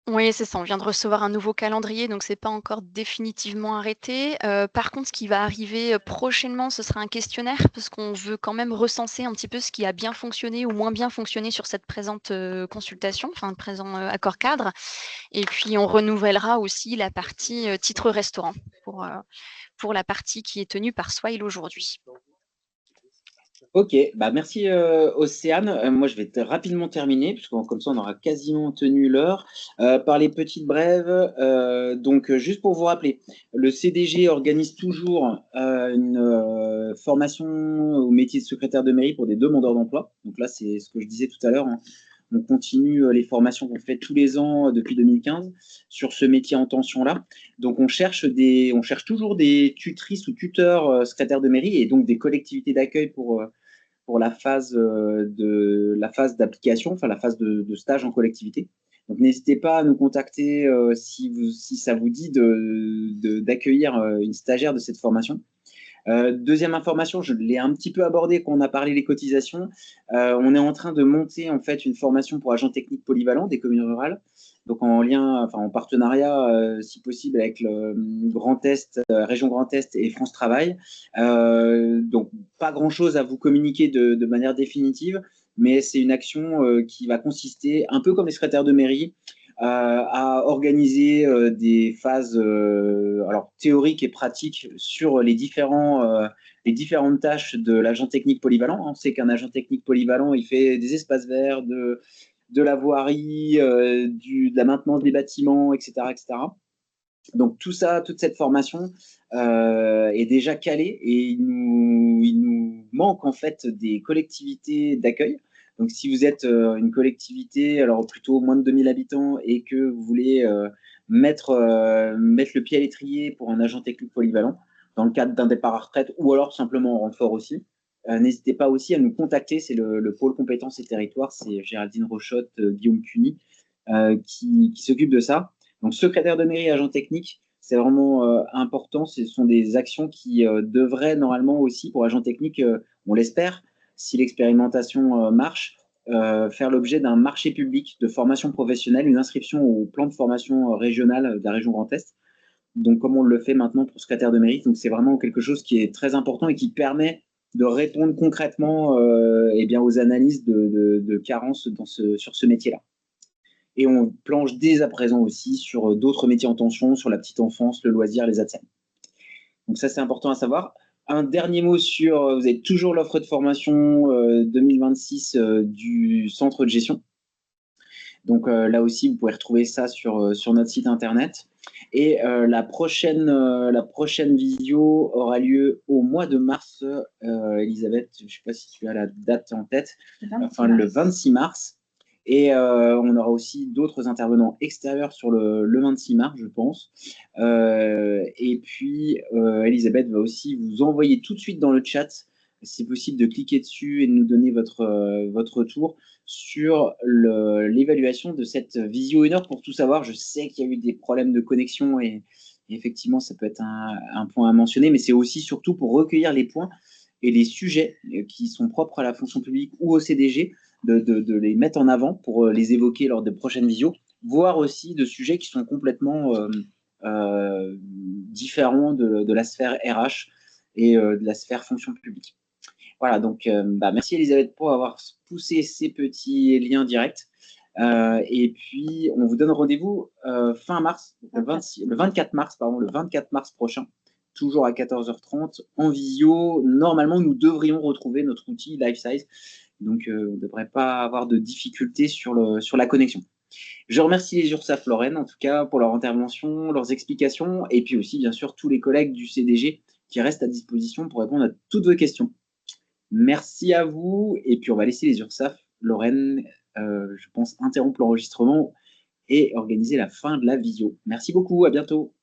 Oui, c'est ça. On vient de recevoir un nouveau calendrier, donc c'est pas encore définitivement arrêté. Par contre, ce qui va arriver prochainement, ce sera un questionnaire, parce qu'on veut quand même recenser un petit peu ce qui a bien fonctionné ou moins bien fonctionné sur cette présente consultation, enfin le présent accord cadre. Et puis, on renouvellera aussi la partie titre restaurant pour la partie qui est tenue par Swile aujourd'hui. Ok, merci Océane. Moi, je vais rapidement terminer, parce que comme ça, on aura quasiment tenu l'heure. Par les petites brèves, donc juste pour vous rappeler, le CDG organise toujours une formation au métier de secrétaire de mairie pour des demandeurs d'emploi. Donc là, c'est ce que je disais tout à l'heure. On continue les formations qu'on fait tous les ans depuis 2015 sur ce métier en tension-là. Donc, on cherche toujours des tutrices ou tuteurs secrétaires de mairie et donc des collectivités d'accueil pour la phase d'application, enfin la phase de stage en collectivité. Donc n'hésitez pas à nous contacter si ça vous dit d'accueillir une stagiaire de cette formation. Deuxième information, je l'ai un petit peu abordé quand on a parlé des cotisations. On est en train de monter en fait une formation pour agents techniques polyvalents des communes rurales. Donc en partenariat, si possible, avec le Grand Est, Région Grand Est et France Travail. Donc pas grand-chose à vous communiquer de manière définitive, mais c'est une action qui va consister, un peu comme les secrétaires de mairie, à organiser des phases théoriques et pratiques sur les différentes tâches de l'agent technique polyvalent. On sait qu'un agent technique polyvalent, il fait des espaces verts, de la voirie, de la maintenance des bâtiments, etc., etc. Donc tout ça, toute cette formation est déjà calée et il nous manque en fait des collectivités d'accueil. Donc si vous êtes une collectivité, alors plutôt moins de 2000 habitants et que vous voulez mettre le pied à l'étrier pour un agent technique polyvalent dans le cadre d'un départ à retraite ou alors simplement en renfort aussi, n'hésitez pas aussi à nous contacter. C'est le pôle compétences et territoires, c'est Géraldine Rochotte, Guillaume Cuny qui s'occupe de ça. Donc, secrétaire de mairie, agent technique, c'est vraiment important. Ce sont des actions qui devraient normalement aussi, pour agent technique, on l'espère, si l'expérimentation marche, faire l'objet d'un marché public de formation professionnelle, une inscription au plan de formation régional de la région Grand Est. Donc, comme on le fait maintenant pour secrétaire de mairie. Donc, c'est vraiment quelque chose qui est très important et qui permet de répondre concrètement aux analyses de carences sur ce métier-là. Et on planche dès à présent aussi sur d'autres métiers en tension, sur la petite enfance, le loisir, les ATSEM. Donc ça, c'est important à savoir. Un dernier mot sur, vous avez toujours l'offre de formation 2026 du centre de gestion. Donc là aussi, vous pouvez retrouver ça sur notre site internet. Et la prochaine visio aura lieu au mois de mars. Elisabeth, je ne sais pas si tu as la date en tête. Le 26 mars. Et on aura aussi d'autres intervenants extérieurs sur le 26 mars, je pense. Et puis, Elisabeth va aussi vous envoyer tout de suite dans le chat, si c'est possible, de cliquer dessus et de nous donner votre retour sur l'évaluation de cette visio 1 heure pour tout savoir. Je sais qu'il y a eu des problèmes de connexion et effectivement, ça peut être un point à mentionner, mais c'est aussi surtout pour recueillir les points et les sujets qui sont propres à la fonction publique ou au CDG, de les mettre en avant pour les évoquer lors de prochaines visios, voire aussi de sujets qui sont complètement différents de la sphère RH et de la sphère fonction publique. Voilà, donc merci Elisabeth pour avoir poussé ces petits liens directs. Et puis, on vous donne rendez-vous fin mars, le 24 mars prochain, toujours à 14h30, en visio. Normalement, nous devrions retrouver notre outil LiveSize. Donc, on ne devrait pas avoir de difficultés sur la connexion. Je remercie les URSAF Lorraine, en tout cas, pour leur intervention, leurs explications, et puis aussi, bien sûr, tous les collègues du CDG qui restent à disposition pour répondre à toutes vos questions. Merci à vous, et puis on va laisser les URSAF Lorraine, je pense, interrompre l'enregistrement et organiser la fin de la visio. Merci beaucoup, à bientôt.